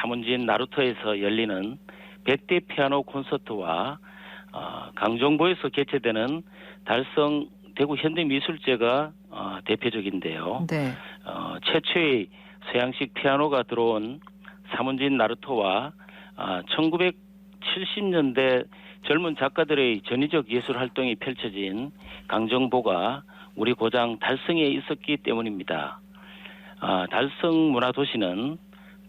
M: 사문진 나루터에서 열리는 100대 피아노 콘서트와 강정보에서 개최되는 달성 대구 현대미술제가 대표적인데요.
A: 네.
M: 최초의 서양식 피아노가 들어온 사문진 나루토와 1970년대 젊은 작가들의 전위적 예술 활동이 펼쳐진 강정보가 우리 고장 달성에 있었기 때문입니다. 달성 문화도시는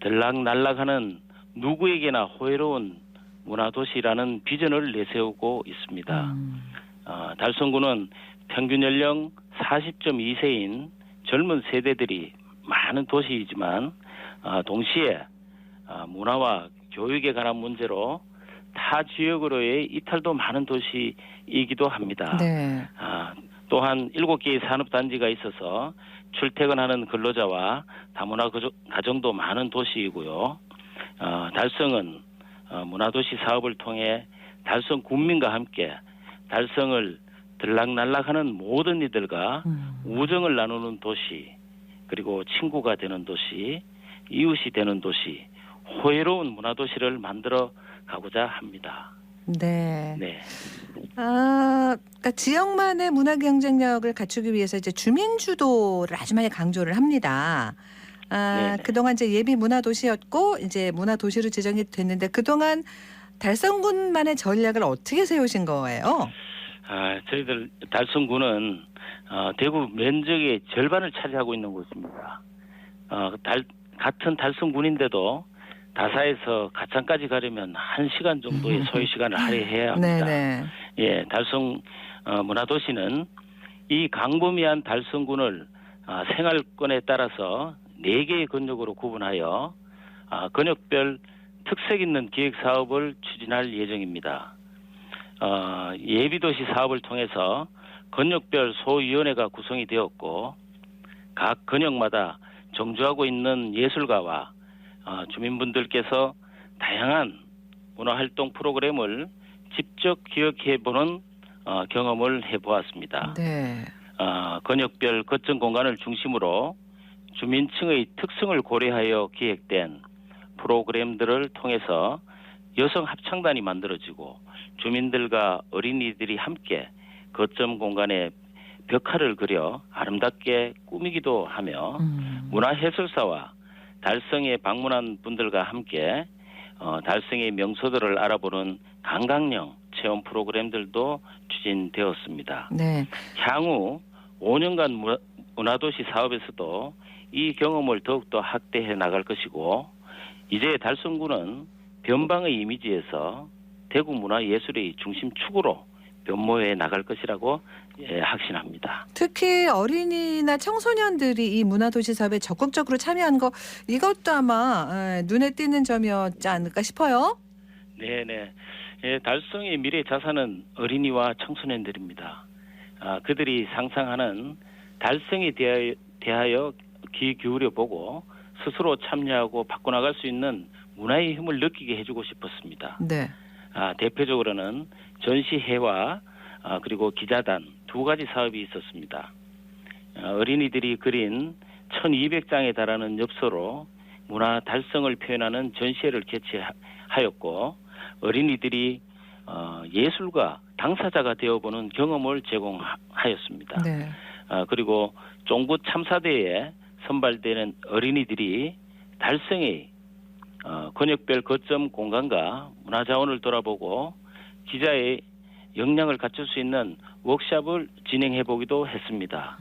M: 들락날락하는 누구에게나 호혜로운 문화도시라는 비전을 내세우고 있습니다. 달성구는 평균 연령 40.2세인 젊은 세대들이 많은 도시이지만 동시에 문화와 교육에 관한 문제로 타 지역으로의 이탈도 많은 도시이기도 합니다.
A: 네.
M: 또한 7개의 산업단지가 있어서 출퇴근하는 근로자와 다문화 가정도 많은 도시이고요. 달성은 문화도시 사업을 통해 달성 군민과 함께 달성을 들락날락하는 모든 이들과 우정을 나누는 도시, 그리고 친구가 되는 도시, 이웃이 되는 도시, 호혜로운 문화도시를 만들어 가고자 합니다.
A: 네.
M: 네.
A: 그러니까 지역만의 문화 경쟁력을 갖추기 위해서 이제 주민 주도를 아주 많이 강조를 합니다. 그동안 이제 예비 문화 도시였고 이제 문화 도시로 지정이 됐는데 그동안 달성군만의 전략을 어떻게 세우신 거예요?
M: 저희들 달성군은 대구 면적의 절반을 차지하고 있는 곳입니다. 같은 달성군인데도 다사에서 가창까지 가려면 1시간 정도의 소요 시간을 할애해야 합니다.
A: 네네.
M: 예, 달성 문화도시는 이 광범위한 달성군을 생활권에 따라서 4개의 권역으로 구분하여 권역별 특색 있는 기획 사업을 추진할 예정입니다. 예비도시 사업을 통해서 권역별 소위원회가 구성이 되었고 각 권역마다 정주하고 있는 예술가와 주민분들께서 다양한 문화활동 프로그램을 직접 기획해보는 경험을 해보았습니다.
A: 네.
M: 권역별 거점 공간을 중심으로 주민층의 특성을 고려하여 기획된 프로그램들을 통해서 여성 합창단이 만들어지고 주민들과 어린이들이 함께 거점 공간에 벽화를 그려 아름답게 꾸미기도 하며 문화해설사와 달성에 방문한 분들과 함께 달성의 명소들을 알아보는 관광형 체험 프로그램들도 추진되었습니다.
A: 네.
M: 향후 5년간 문화도시 사업에서도 이 경험을 더욱더 확대해 나갈 것이고 이제 달성군은 변방의 이미지에서 대구 문화예술의 중심축으로 변모해 나갈 것이라고 확신합니다.
A: 특히 어린이나 청소년들이 이 문화도시 사업에 적극적으로 참여한 거 이것도 아마 눈에 띄는 점이었지 않을까 싶어요.
M: 네네. 달성의 미래 자산은 어린이와 청소년들입니다. 그들이 상상하는 달성에 대하여 귀 기울여 보고 스스로 참여하고 바꿔나갈 수 있는 문화의 힘을 느끼게 해주고 싶었습니다.
A: 네.
M: 대표적으로는 전시회와 그리고 기자단 2가지 사업이 있었습니다. 어린이들이 그린 1200장에 달하는 엽서로 문화 달성을 표현하는 전시회를 개최하였고 어린이들이 예술가 당사자가 되어보는 경험을 제공하였습니다.
A: 네.
M: 그리고 쫑구 참사대에 선발되는 어린이들이 달성의 권역별 거점 공간과 문화자원을 돌아보고 기자의 역량을 갖출 수 있는 워크숍을 진행해 보기도 했습니다.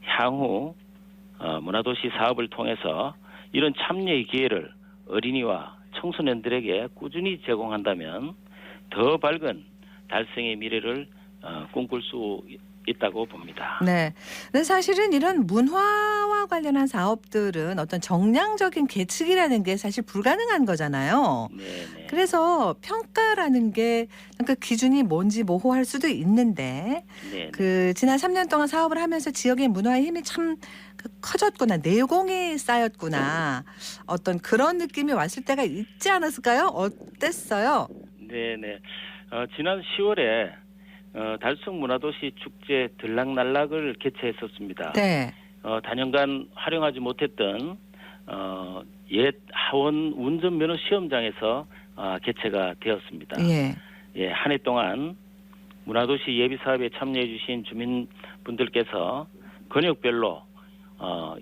M: 향후 문화도시 사업을 통해서 이런 참여의 기회를 어린이와 청소년들에게 꾸준히 제공한다면 더 밝은 달성의 미래를 꿈꿀 수 있다고 봅니다.
A: 네. 근데 사실은 이런 문화와 관련한 사업들은 어떤 정량적인 계측이라는 게 사실 불가능한 거잖아요.
M: 네네.
A: 그래서 평가라는 게 그 기준이 뭔지 모호할 수도 있는데
M: 네네.
A: 그 지난 3년 동안 사업을 하면서 지역의 문화의 힘이 참 커졌구나, 내공이 쌓였구나, 어떤 그런 느낌이 왔을 때가 있지 않았을까요? 어땠어요?
M: 네네. 지난 10월에 달성 문화도시 축제 들락날락을 개최했었습니다.
A: 네.
M: 단연간 활용하지 못했던 옛 하원 운전면허 시험장에서 개최가 되었습니다.
A: 예.
M: 예, 한 해 동안 문화도시 예비사업에 참여해 주신 주민분들께서 권역별로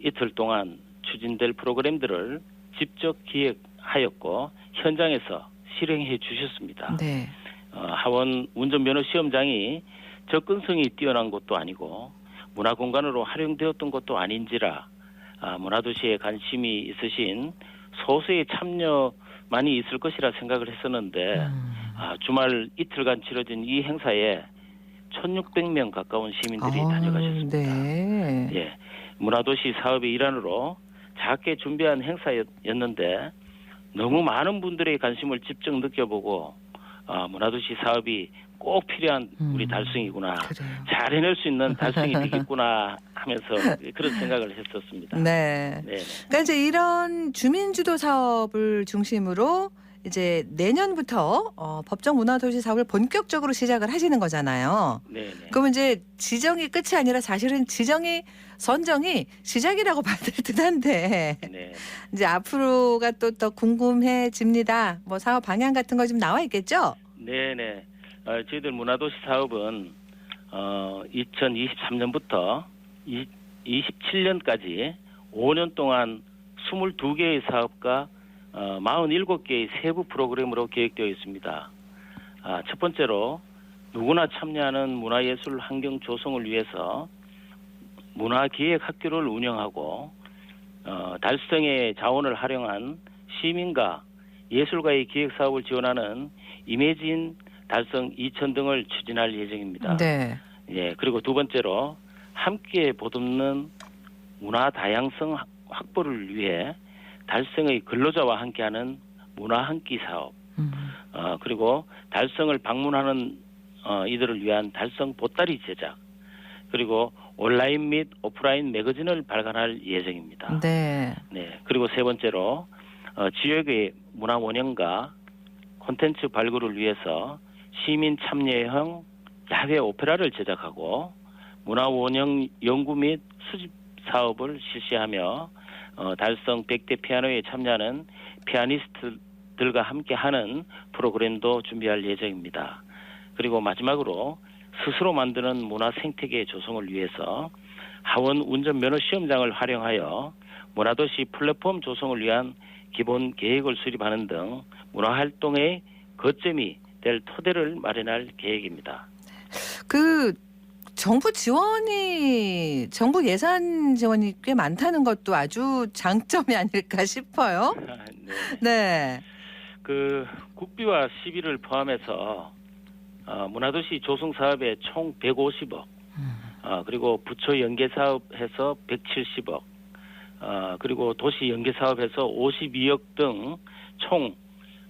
M: 이틀 동안 추진될 프로그램들을 직접 기획하였고 현장에서 실행해 주셨습니다.
A: 네.
M: 하원 운전면허 시험장이 접근성이 뛰어난 것도 아니고 문화공간으로 활용되었던 것도 아닌지라 문화도시에 관심이 있으신 소수의 참여만이 있을 것이라 생각을 했었는데 주말 이틀간 치러진 이 행사에 1,600명 가까운 시민들이 다녀가셨습니다.
A: 네.
M: 예, 문화도시 사업의 일환으로 작게 준비한 행사였는데 너무 많은 분들의 관심을 직접 느껴보고 문화도시 사업이 꼭 필요한 우리 달성이구나.
A: 그래요.
M: 잘 해낼 수 있는 달성이 되겠구나 하면서 그런 생각을 했었습니다.
A: 네.
M: 네.
A: 그러니까 이제 이런 주민주도 사업을 중심으로 이제 내년부터 법정 문화도시 사업을 본격적으로 시작을 하시는 거잖아요.
M: 네.
A: 그러면 이제 지정이 끝이 아니라 사실은 선정이 시작이라고 봐야 될 듯한데
M: 네.
A: 이제 앞으로가 또 더 궁금해집니다. 뭐 사업 방향 같은 거 좀 나와 있겠죠?
M: 네네. 저희들 문화도시 사업은 2023년부터 27년까지 5년 동안 22개의 사업과 47개의 세부 프로그램으로 계획되어 있습니다. 첫 번째로 누구나 참여하는 문화예술 환경 조성을 위해서 문화기획학교를 운영하고 달성의 자원을 활용한 시민과 예술가의 기획사업을 지원하는 이매진 달성 2000 등을 추진할 예정입니다.
A: 네.
M: 예, 그리고 두 번째로 함께 보듬는 문화 다양성 확보를 위해 달성의 근로자와 함께하는 문화 한 끼 사업, 그리고 달성을 방문하는 이들을 위한 달성 보따리 제작, 그리고 온라인 및 오프라인 매거진을 발간할 예정입니다.
A: 네.
M: 네, 그리고 세 번째로 지역의 문화 원형과 콘텐츠 발굴을 위해서 시민 참여형 야외 오페라를 제작하고 문화 원형 연구 및 수집 사업을 실시하며 달성 100대 피아노에 참여하는 피아니스트들과 함께하는 프로그램도 준비할 예정입니다. 그리고 마지막으로 스스로 만드는 문화 생태계 조성을 위해서 하원 운전면허 시험장을 활용하여 문화도시 플랫폼 조성을 위한 기본 계획을 수립하는 등 문화활동의 거점이 될 토대를 마련할 계획입니다.
A: 그 정부 예산 지원이 꽤 많다는 것도 아주 장점이 아닐까 싶어요. 네.
M: 그 국비와 시비를 포함해서 문화도시 조성 사업에 총 150억, 그리고 부처 연계 사업해서 170억, 그리고 도시 연계 사업해서 52억 등 총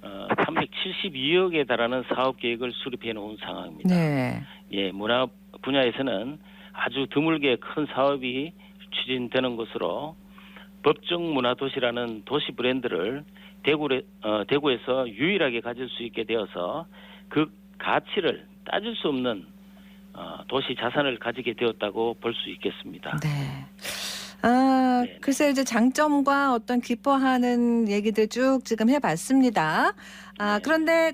M: 372억에 달하는 사업 계획을 수립해 놓은 상황입니다.
A: 네.
M: 예, 문화 분야에서는 아주 드물게 큰 사업이 추진되는 것으로 법정 문화도시라는 도시 브랜드를 대구에서 유일하게 가질 수 있게 되어서 그 가치를 따질 수 없는 도시 자산을 가지게 되었다고 볼 수 있겠습니다.
A: 네. 글쎄요, 이제 장점과 어떤 기뻐하는 얘기들 쭉 지금 해봤습니다. 그런데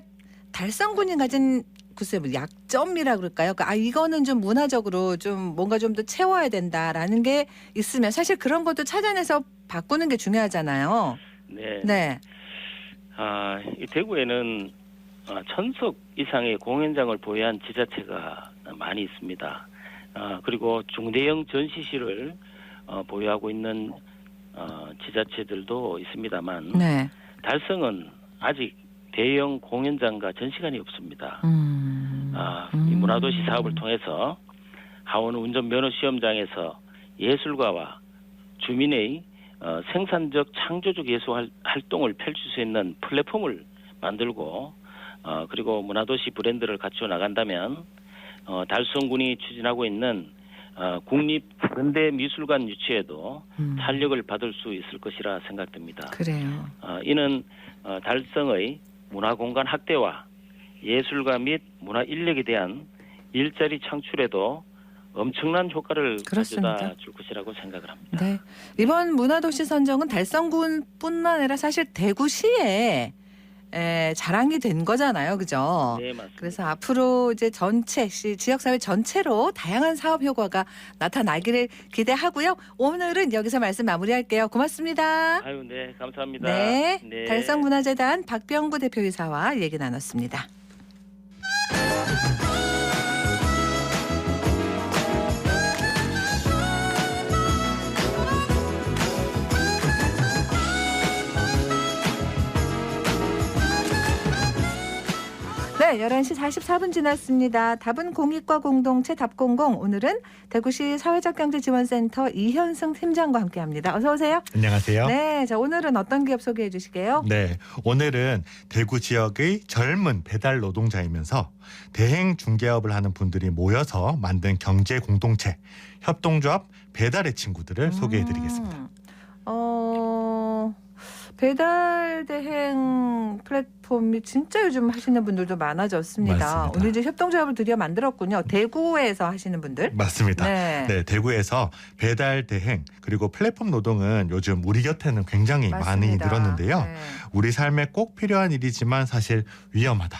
A: 달성군이 가진 글쎄 뭐 약점이라 그럴까요? 이거는 좀 문화적으로 좀 뭔가 좀 더 채워야 된다라는 게 있으면 사실 그런 것도 찾아내서 바꾸는 게 중요하잖아요.
M: 네.
A: 네.
M: 이 대구에는 1000석 이상의 공연장을 보유한 지자체가 많이 있습니다. 그리고 중대형 전시실을 보유하고 있는 지자체들도 있습니다만
A: 네.
M: 달성은 아직 대형 공연장과 전시관이 없습니다. 이 문화도시 사업을 통해서 하원 운전면허 시험장에서 예술가와 주민의 생산적 창조적 예술 활동을 펼칠 수 있는 플랫폼을 만들고 그리고 문화도시 브랜드를 갖추어 나간다면 달성군이 추진하고 있는 국립 근대미술관 유치에도 탄력을 받을 수 있을 것이라 생각됩니다.
A: 그래요.
M: 이는 달성의 문화공간 확대와 예술가 및 문화 인력에 대한 일자리 창출에도 엄청난 효과를 가져다 줄 것이라고 생각을 합니다.
A: 네. 이번 문화도시 선정은 달성군뿐만 아니라 사실 대구시에 자랑이 된 거잖아요, 그죠?
M: 네, 맞습니다.
A: 그래서 앞으로 이제 지역사회 전체로 다양한 사업 효과가 나타나기를 기대하고요. 오늘은 여기서 말씀 마무리할게요. 고맙습니다.
M: 네, 감사합니다.
A: 네. 달성문화재단 박병구 대표이사와 얘기 나눴습니다. 네, 11시 44분 지났습니다. 답은 공익과 공동체 답공공. 오늘은 대구시 사회적경제지원센터 이현승 팀장과 함께합니다. 어서 오세요.
N: 안녕하세요.
A: 네, 자 오늘은 어떤 기업 소개해 주시게요?
N: 네, 오늘은 대구 지역의 젊은 배달 노동자이면서 대행 중개업을 하는 분들이 모여서 만든 경제 공동체 협동조합 배달의 친구들을 소개해 드리겠습니다.
A: 배달 대행 플랫폼이 진짜 요즘 하시는 분들도 많아졌습니다.
N: 맞습니다.
A: 오늘 이제 협동조합을 드디어 만들었군요. 대구에서 하시는 분들.
N: 맞습니다. 네, 대구에서 배달 대행 그리고 플랫폼 노동은 요즘 우리 곁에는 굉장히 많이
A: 맞습니다.
N: 늘었는데요.
A: 네.
N: 우리 삶에 꼭 필요한 일이지만 사실 위험하다.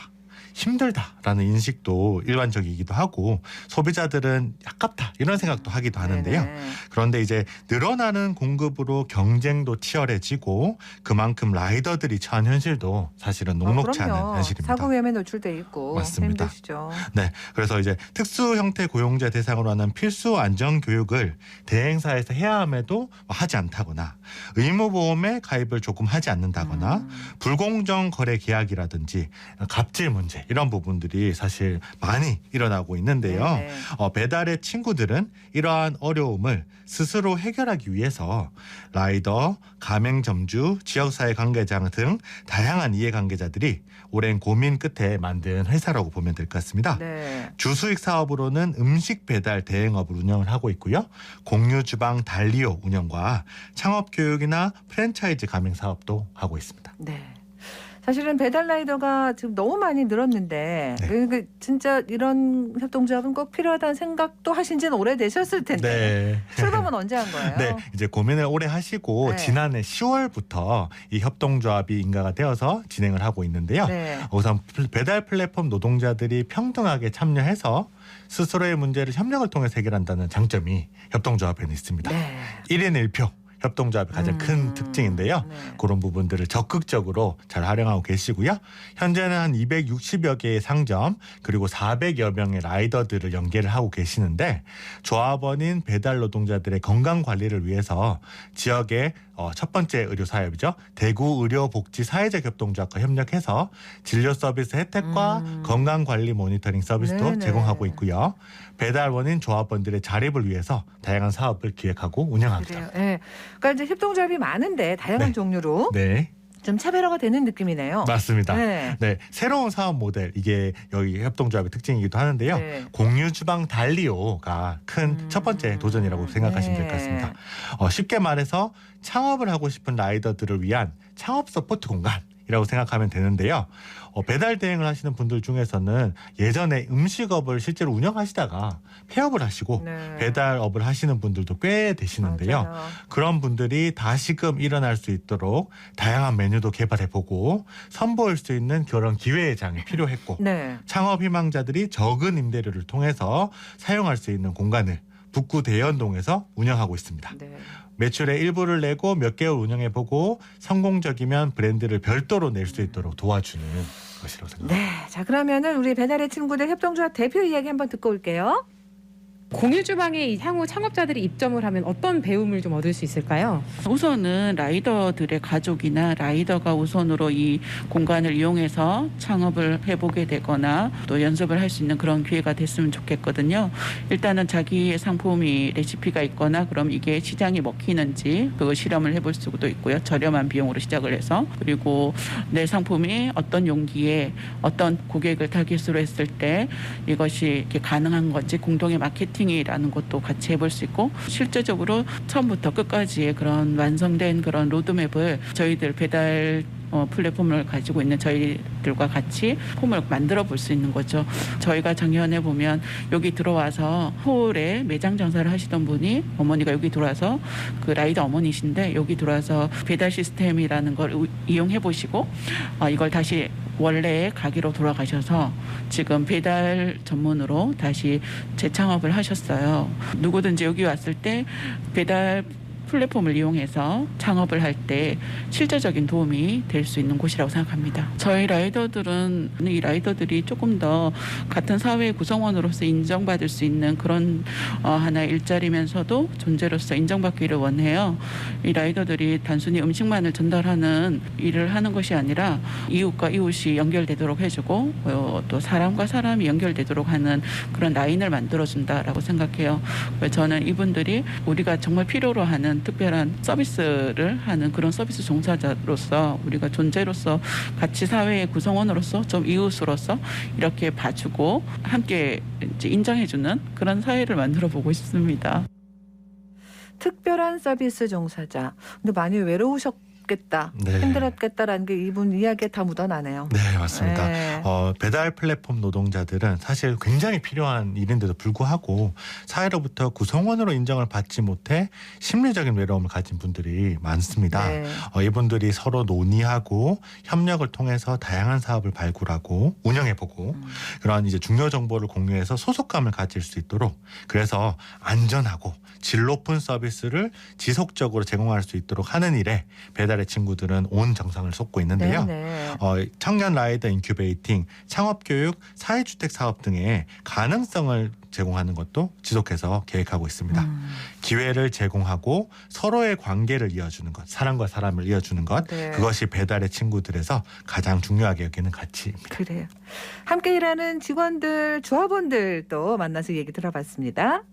N: 힘들다라는 인식도 일반적이기도 하고 소비자들은 아깝다 이런 생각도 하기도 하는데요.
A: 네네.
N: 그런데 이제 늘어나는 공급으로 경쟁도 치열해지고 그만큼 라이더들이 처한 현실도 사실은 녹록지 않은
A: 그럼요.
N: 현실입니다.
A: 사고 위험에 노출돼 있고
N: 맞습니다.
A: 힘드시죠.
N: 네, 그래서 이제 특수 형태 고용자 대상으로 하는 필수 안전 교육을 대행사에서 해야 함에도 하지 않다거나 의무보험에 가입을 조금 하지 않는다거나 불공정 거래 계약이라든지 갑질 문제 이런 부분들이 사실 많이 일어나고 있는데요.
A: 네네.
N: 배달의 친구들은 이러한 어려움을 스스로 해결하기 위해서 라이더, 가맹점주, 지역사회 관계자 등 다양한 이해관계자들이 오랜 고민 끝에 만든 회사라고 보면 될 것 같습니다.
A: 네.
N: 주수익 사업으로는 음식 배달 대행업을 운영을 하고 있고요. 공유주방 달리오 운영과 창업교육이나 프랜차이즈 가맹 사업도 하고 있습니다.
A: 네. 사실은 배달 라이더가 지금 너무 많이 늘었는데
N: 네.
A: 진짜 이런 협동조합은 꼭 필요하다는 생각도 하신 지는 오래되셨을 텐데 출범은 언제 한 거예요?
N: 네, 이제 고민을 오래 하시고
A: 네.
N: 지난해 10월부터 이 협동조합이 인가가 되어서 진행을 하고 있는데요.
A: 네.
N: 우선 배달 플랫폼 노동자들이 평등하게 참여해서 스스로의 문제를 협력을 통해서 해결한다는 장점이 협동조합에는 있습니다.
A: 네.
N: 1인 1표. 협동조합의 가장 큰 특징인데요.
A: 네.
N: 그런 부분들을 적극적으로 잘 활용하고 계시고요. 현재는 한 260여 개의 상점 그리고 400여 명의 라이더들을 연계를 하고 계시는데 조합원인 배달 노동자들의 건강 관리를 위해서 지역의 첫 번째 의료 사업이죠. 대구 의료복지 사회적 협동조합과 협력해서 진료 서비스 혜택과 건강 관리 모니터링 서비스도
A: 네네.
N: 제공하고 있고요. 배달원인 조합원들의 자립을 위해서 다양한 사업을 기획하고 운영합니다.
A: 그래요. 네. 그러니까 이제 협동조합이 많은데 다양한
N: 네.
A: 종류로
N: 네.
A: 좀 차별화가 되는 느낌이네요.
N: 맞습니다.
A: 네.
N: 네, 새로운 사업 모델 이게 여기 협동조합의 특징이기도 하는데요.
A: 네.
N: 공유주방 달리오가 큰 첫 번째 도전이라고 생각하시면 될 것 같습니다. 쉽게 말해서 창업을 하고 싶은 라이더들을 위한 창업 서포트 공간이라고 생각하면 되는데요. 배달 대행을 하시는 분들 중에서는 예전에 음식업을 실제로 운영하시다가 폐업을 하시고
A: 네.
N: 배달업을 하시는 분들도 꽤 되시는데요.
A: 맞아요.
N: 그런 분들이 다시금 일어날 수 있도록 다양한 메뉴도 개발해보고 선보일 수 있는 그런 기회의 장이 필요했고
A: 네.
N: 창업 희망자들이 적은 임대료를 통해서 사용할 수 있는 공간을 북구 대연동에서 운영하고 있습니다.
A: 네.
N: 매출의 일부를 내고 몇 개월 운영해보고 성공적이면 브랜드를 별도로 낼 수 있도록 도와주는 것이라고 생각합니다.
A: 네. 자, 그러면은 우리 배달의 친구들 협동조합 대표 이야기 한번 듣고 올게요.
O: 공유주방에 향후 창업자들이 입점을 하면 어떤 배움을 좀 얻을 수 있을까요?
P: 우선은 라이더들의 가족이나 라이더가 우선으로 이 공간을 이용해서 창업을 해보게 되거나 또 연습을 할 수 있는 그런 기회가 됐으면 좋겠거든요. 일단은 자기의 상품이 레시피가 있거나 그럼 이게 시장이 먹히는지 그거 실험을 해볼 수도 있고요. 저렴한 비용으로 시작을 해서 그리고 내 상품이 어떤 용기에 어떤 고객을 타깃으로 했을 때 이것이 이렇게 가능한 건지 공동의 마케팅 이라는 것도 같이 해볼 수 있고 실제적으로 처음부터 끝까지의 그런 완성된 그런 로드맵을 저희들 배달 플랫폼을 가지고 있는 저희들과 같이 폼을 만들어 볼 수 있는 거죠. 저희가 작년에 보면 여기 들어와서 홀에 매장 장사를 하시던 분이 어머니가 여기 들어와서 그 라이더 어머니신데 여기 들어와서 배달 시스템이라는 걸 이용해 보시고 이걸 다시 원래의 가게로 돌아가셔서 지금 배달 전문으로 다시 재창업을 하셨어요. 누구든지 여기 왔을 때 배달 플랫폼을 이용해서 창업을 할 때 실제적인 도움이 될 수 있는 곳이라고 생각합니다. 저희 라이더들은 이 라이더들이 조금 더 같은 사회의 구성원으로서 인정받을 수 있는 그런 하나의 일자리면서도 존재로서 인정받기를 원해요. 이 라이더들이 단순히 음식만을 전달하는 일을 하는 것이 아니라 이웃과 이웃이 연결되도록 해주고 또 사람과 사람이 연결되도록 하는 그런 라인을 만들어준다라고 생각해요. 저는 이분들이 우리가 정말 필요로 하는 특별한 서비스를 하는 그런 서비스 종사자로서 우리가 존재로서 같이 사회의 구성원으로서 좀 이웃으로서 이렇게 봐주고 함께 이제 인정해주는 그런 사회를 만들어 보고 싶습니다.
A: 특별한 서비스 종사자. 근데 많이 외로우셨 없겠다,
N: 네.
A: 힘들었겠다라는 게 이분 이야기에 다 묻어나네요.
N: 네, 맞습니다.
A: 네.
N: 배달 플랫폼 노동자들은 사실 굉장히 필요한 일인데도 불구하고 사회로부터 구성원으로 인정을 받지 못해 심리적인 외로움을 가진 분들이 많습니다.
A: 네.
N: 이분들이 서로 논의하고 협력을 통해서 다양한 사업을 발굴하고 운영해보고 그러한 이제 중요 정보를 공유해서 소속감을 가질 수 있도록, 그래서 안전하고 질 높은 서비스를 지속적으로 제공할 수 있도록 하는 일에 배달의 친구들은 온 정성을 쏟고 있는데요.
A: 네.
N: 청년 라이더 인큐베이팅, 창업교육, 사회주택 사업 등의 가능성을 제공하는 것도 지속해서 계획하고 있습니다. 기회를 제공하고 서로의 관계를 이어주는 것, 사람과 사람을 이어주는 것,
A: 네.
N: 그것이 배달의 친구들에서 가장 중요하게 여기는 가치입니다.
A: 그래요. 함께 일하는 직원들, 조합원들도 만나서 얘기 들어봤습니다.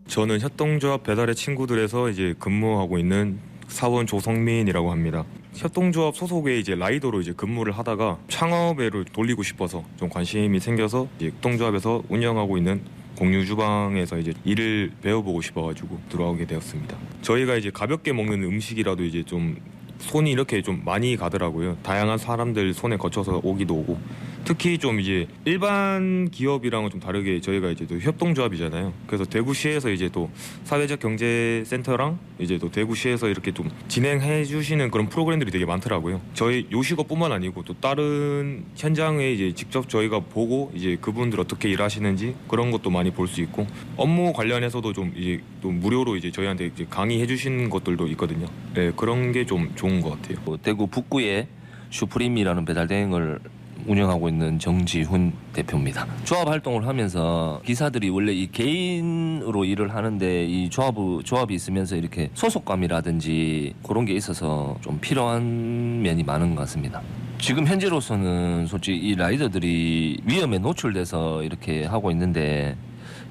Q: 저는 협동조합 배달의 친구들에서 이제 근무하고 있는 사원 조성민이라고 합니다. 협동조합 소속의 이제 라이더로 이제 근무를 하다가 창업에를 돌리고 싶어서 좀 관심이 생겨서 이제 협동조합에서 운영하고 있는 공유주방에서 이제 일을 배워보고 싶어가지고 들어오게 되었습니다. 저희가 이제 가볍게 먹는 음식이라도 이제 좀 손이 이렇게 좀 많이 가더라고요. 다양한 사람들 손에 거쳐서 오기도 오고, 특히 좀 이제 일반 기업이랑은 좀 다르게 저희가 이제 또 협동조합이잖아요. 그래서 대구시에서 이제 또 사회적 경제센터랑 이제 또 대구시에서 이렇게 좀 진행해 주시는 그런 프로그램들이 되게 많더라고요. 저희 요식업뿐만 아니고 또 다른 현장에 이제 직접 저희가 보고 이제 그분들 어떻게 일하시는지 그런 것도 많이 볼 수 있고, 업무 관련해서도 좀 이제 또 무료로 이제 저희한테 이제 강의해 주시는 것들도 있거든요. 네, 그런 게 좀 좋은 것 같아요.
R: 대구 북구에 슈프림이라는 배달 대행을 운영하고 있는 정지훈 대표입니다. 조합 활동을 하면서 기사들이 원래 이 개인으로 일을 하는데 이 조합이 있으면서 이렇게 소속감이라든지 그런 게 있어서 좀 필요한 면이 많은 것 같습니다. 지금 현재로서는 솔직히 이 라이더들이 위험에 노출돼서 이렇게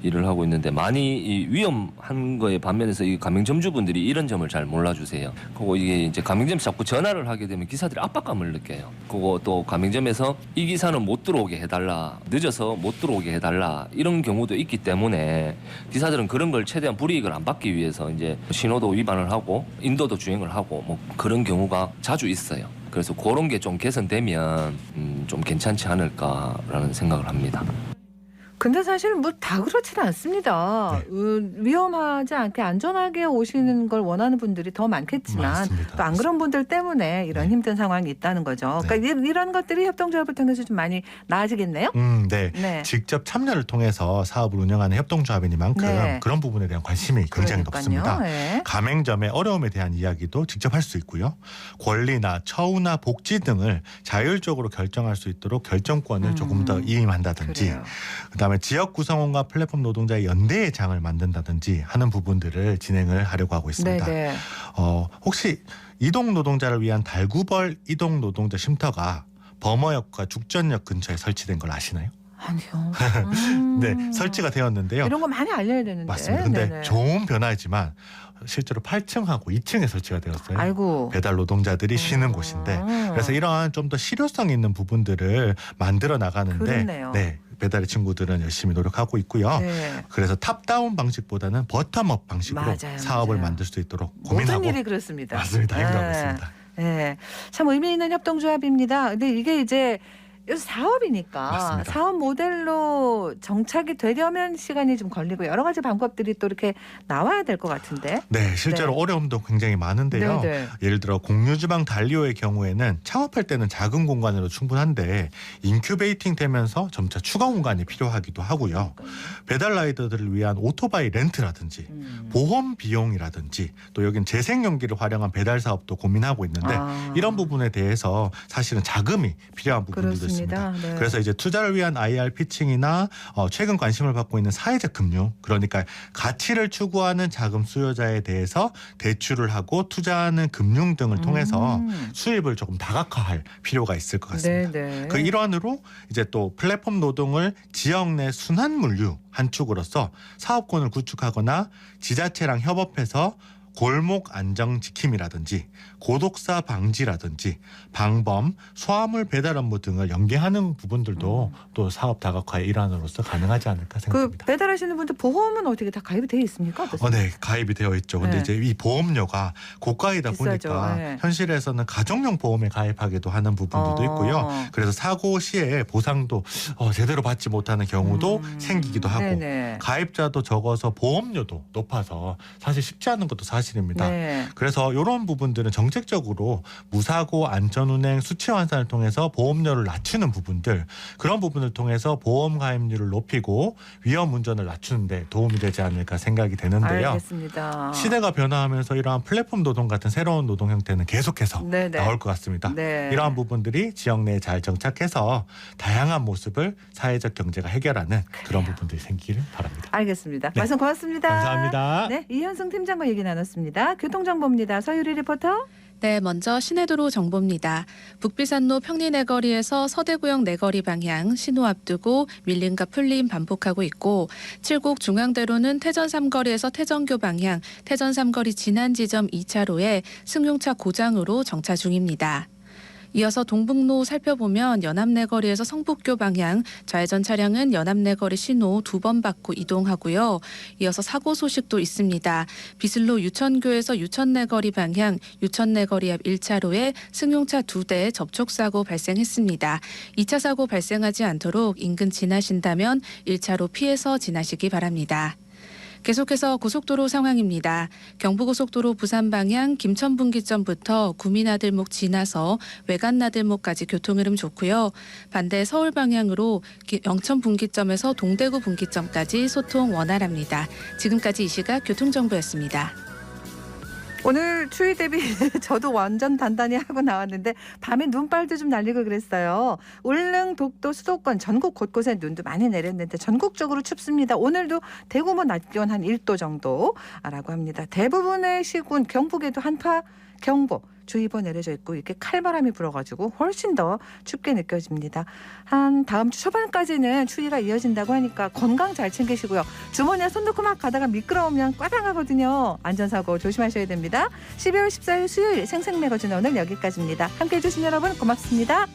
R: 일을 하고 있는데 많이 이 위험한 거에 반면에서 이 가맹점주분들이 이런 점을 잘 몰라주세요. 그리고 이게 이제 가맹점에서 자꾸 전화를 하게 되면 기사들이 압박감을 느껴요. 그리고 또 가맹점에서 이 기사는 못 들어오게 해달라, 늦어서 못 들어오게 해달라, 이런 경우도 있기 때문에 기사들은 그런 걸 최대한 불이익을 안 받기 위해서 이제 신호도 위반을 하고 인도도 주행을 하고 뭐 그런 경우가 자주 있어요. 그래서 그런 게 좀 개선되면 좀 괜찮지 않을까라는 생각을 합니다.
A: 근데 사실 뭐 다 그렇지는 않습니다. 위험하지 않게 안전하게 오시는 걸 원하는 분들이 더 많겠지만 또 안 그런 분들 때문에 이런 힘든 상황이 있다는 거죠. 그러니까 이런 것들이 협동조합을 통해서 좀 많이 나아지겠네요.
N: 네.
A: 네.
N: 직접 참여를 통해서 사업을 운영하는 협동조합이니만큼
A: 네.
N: 그런 부분에 대한 관심이 굉장히 높습니다.
A: 네.
N: 가맹점의 어려움에 대한 이야기도 직접 할 수 있고요. 권리나 처우나 복지 등을 자율적으로 결정할 수 있도록 결정권을 조금 더 이임한다든지, 그다음에 지역 구성원과 플랫폼 노동자의 연대의 장을 만든다든지 하는 부분들을 진행을 하려고 하고 있습니다.
A: 네네.
N: 혹시 이동 노동자를 위한 달구벌 이동 노동자 쉼터가 범어역과 죽전역 근처에 설치된 걸 아시나요?
A: 아니요.
N: 네, 설치가 되었는데요.
A: 이런 거 많이 알려야 되는데.
N: 맞습니다. 근데
A: 네네.
N: 좋은 변화이지만 실제로 8층하고 2층에 설치가 되었어요.
A: 아이고.
N: 배달 노동자들이 쉬는 곳인데, 그래서 이러한 좀 더 실효성 있는 부분들을 만들어 나가는데
A: 그렇네요.
N: 네, 배달의 친구들은 열심히 노력하고 있고요.
A: 네.
N: 그래서 탑다운 방식보다는 버텀업 방식으로
A: 맞아요,
N: 사업을
A: 맞아요.
N: 만들 수 있도록 고민하고
A: 모든 일이 그렇습니다.
N: 맞습니다. 행동하고 있습니다.
A: 네. 참 의미 있는 협동조합입니다. 근데 이게 이제 사업이니까
N: 맞습니다.
A: 사업 모델로 정착이 되려면 시간이 좀 걸리고 여러 가지 방법들이 또 이렇게 나와야 될 것 같은데.
N: 네, 실제로
A: 네.
N: 어려움도 굉장히 많은데요.
A: 네, 네.
N: 예를 들어 공유주방 달리오의 경우에는 창업할 때는 작은 공간으로 충분한데 인큐베이팅 되면서 점차 추가 공간이 필요하기도 하고요. 배달 라이더들을 위한 오토바이 렌트라든지 보험 비용이라든지 또 여긴 재생용기를 활용한 배달 사업도 고민하고 있는데 이런 부분에 대해서 사실은 자금이 필요한 부분들도 있습니다.
A: 네.
N: 그래서 이제 투자를 위한 IR 피칭이나 최근 관심을 받고 있는 사회적 금융, 그러니까 가치를 추구하는 자금 수요자에 대해서 대출을 하고 투자하는 금융 등을 통해서 수입을 조금 다각화할 필요가 있을 것 같습니다.
A: 네, 네.
N: 그 일환으로 이제 또 플랫폼 노동을 지역 내 순환 물류 한 축으로서 사업권을 구축하거나 지자체랑 협업해서 골목 안정 지킴이라든지 고독사 방지라든지 방범, 소화물 배달 업무 등을 연계하는 부분들도 또 사업 다각화의 일환으로서 가능하지 않을까 생각합니다.
A: 그 배달하시는 분들 보험은 어떻게 다 가입이 되어 있습니까?
N: 네, 가입이 되어 있죠. 근데
A: 네.
N: 이제 이 보험료가 고가이다
A: 비싸죠.
N: 보니까
A: 네.
N: 현실에서는 가정용 보험에 가입하기도 하는 부분들도 있고요. 그래서 사고 시에 보상도 제대로 받지 못하는 경우도 생기기도 하고
A: 네네.
N: 가입자도 적어서 보험료도 높아서 사실 쉽지 않은 것도 사실입니다.
A: 네.
N: 그래서 이런 부분들은 정책적으로 무사고 안전운행 수치 환산을 통해서 보험료를 낮추는 부분들, 그런 부분을 통해서 보험 가입률을 높이고 위험 운전을 낮추는 데 도움이 되지 않을까 생각이 되는데요.
A: 알겠습니다.
N: 시대가 변화하면서 이러한 플랫폼 노동 같은 새로운 노동 형태는 계속해서
A: 네네.
N: 나올 것 같습니다.
A: 네.
N: 이러한 부분들이 지역 내에 잘 정착해서 다양한 모습을 사회적 경제가 해결하는 그런 부분들이 생기기를 바랍니다.
A: 알겠습니다.
N: 네.
A: 말씀 고맙습니다.
N: 감사합니다.
A: 네, 이현승 팀장과 얘기 나눴습니다. 교통정보입니다. 서유리 리포터.
S: 네, 먼저 시내도로 정보입니다. 북비산로 평리내거리에서 서대구역 내거리 방향 신호 앞두고 밀림과 풀림 반복하고 있고, 칠곡 중앙대로는 태전 3거리에서 태전교 방향 태전 3거리 지난 지점 2차로에 승용차 고장으로 정차 중입니다. 이어서 동북로 살펴보면 연암내거리에서 성북교 방향 좌회전 차량은 연암내거리 신호 2번 받고 이동하고요. 이어서 사고 소식도 있습니다. 비슬로 유천교에서 유천내거리 방향 유천내거리 앞 1차로에 승용차 2대 접촉사고 발생했습니다. 2차 사고 발생하지 않도록 인근 지나신다면 1차로 피해서 지나시기 바랍니다. 계속해서 고속도로 상황입니다. 경부고속도로 부산 방향 김천분기점부터 구미나들목 지나서 외관나들목까지 교통흐름 좋고요. 반대 서울 방향으로 영천분기점에서 동대구 분기점까지 소통 원활합니다. 지금까지 이 시각 교통정보였습니다.
A: 오늘 추위 대비 저도 완전 단단히 하고 나왔는데 밤에 눈발도 좀 날리고 그랬어요. 울릉, 독도, 수도권 전국 곳곳에 눈도 많이 내렸는데 전국적으로 춥습니다. 오늘도 대구 낮 기온 한 1도 정도라고 합니다. 대부분의 시군 경북에도 한파 경보 주의보 내려져 있고 이렇게 칼바람이 불어가지고 훨씬 더 춥게 느껴집니다. 한 다음 주 초반까지는 추위가 이어진다고 하니까 건강 잘 챙기시고요. 주머니에 손 넣고 막 가다가 미끄러우면 꽈당하거든요. 안전사고 조심하셔야 됩니다. 12월 14일 수요일 생생매거진 오늘 여기까지입니다. 함께해 주신 여러분 고맙습니다.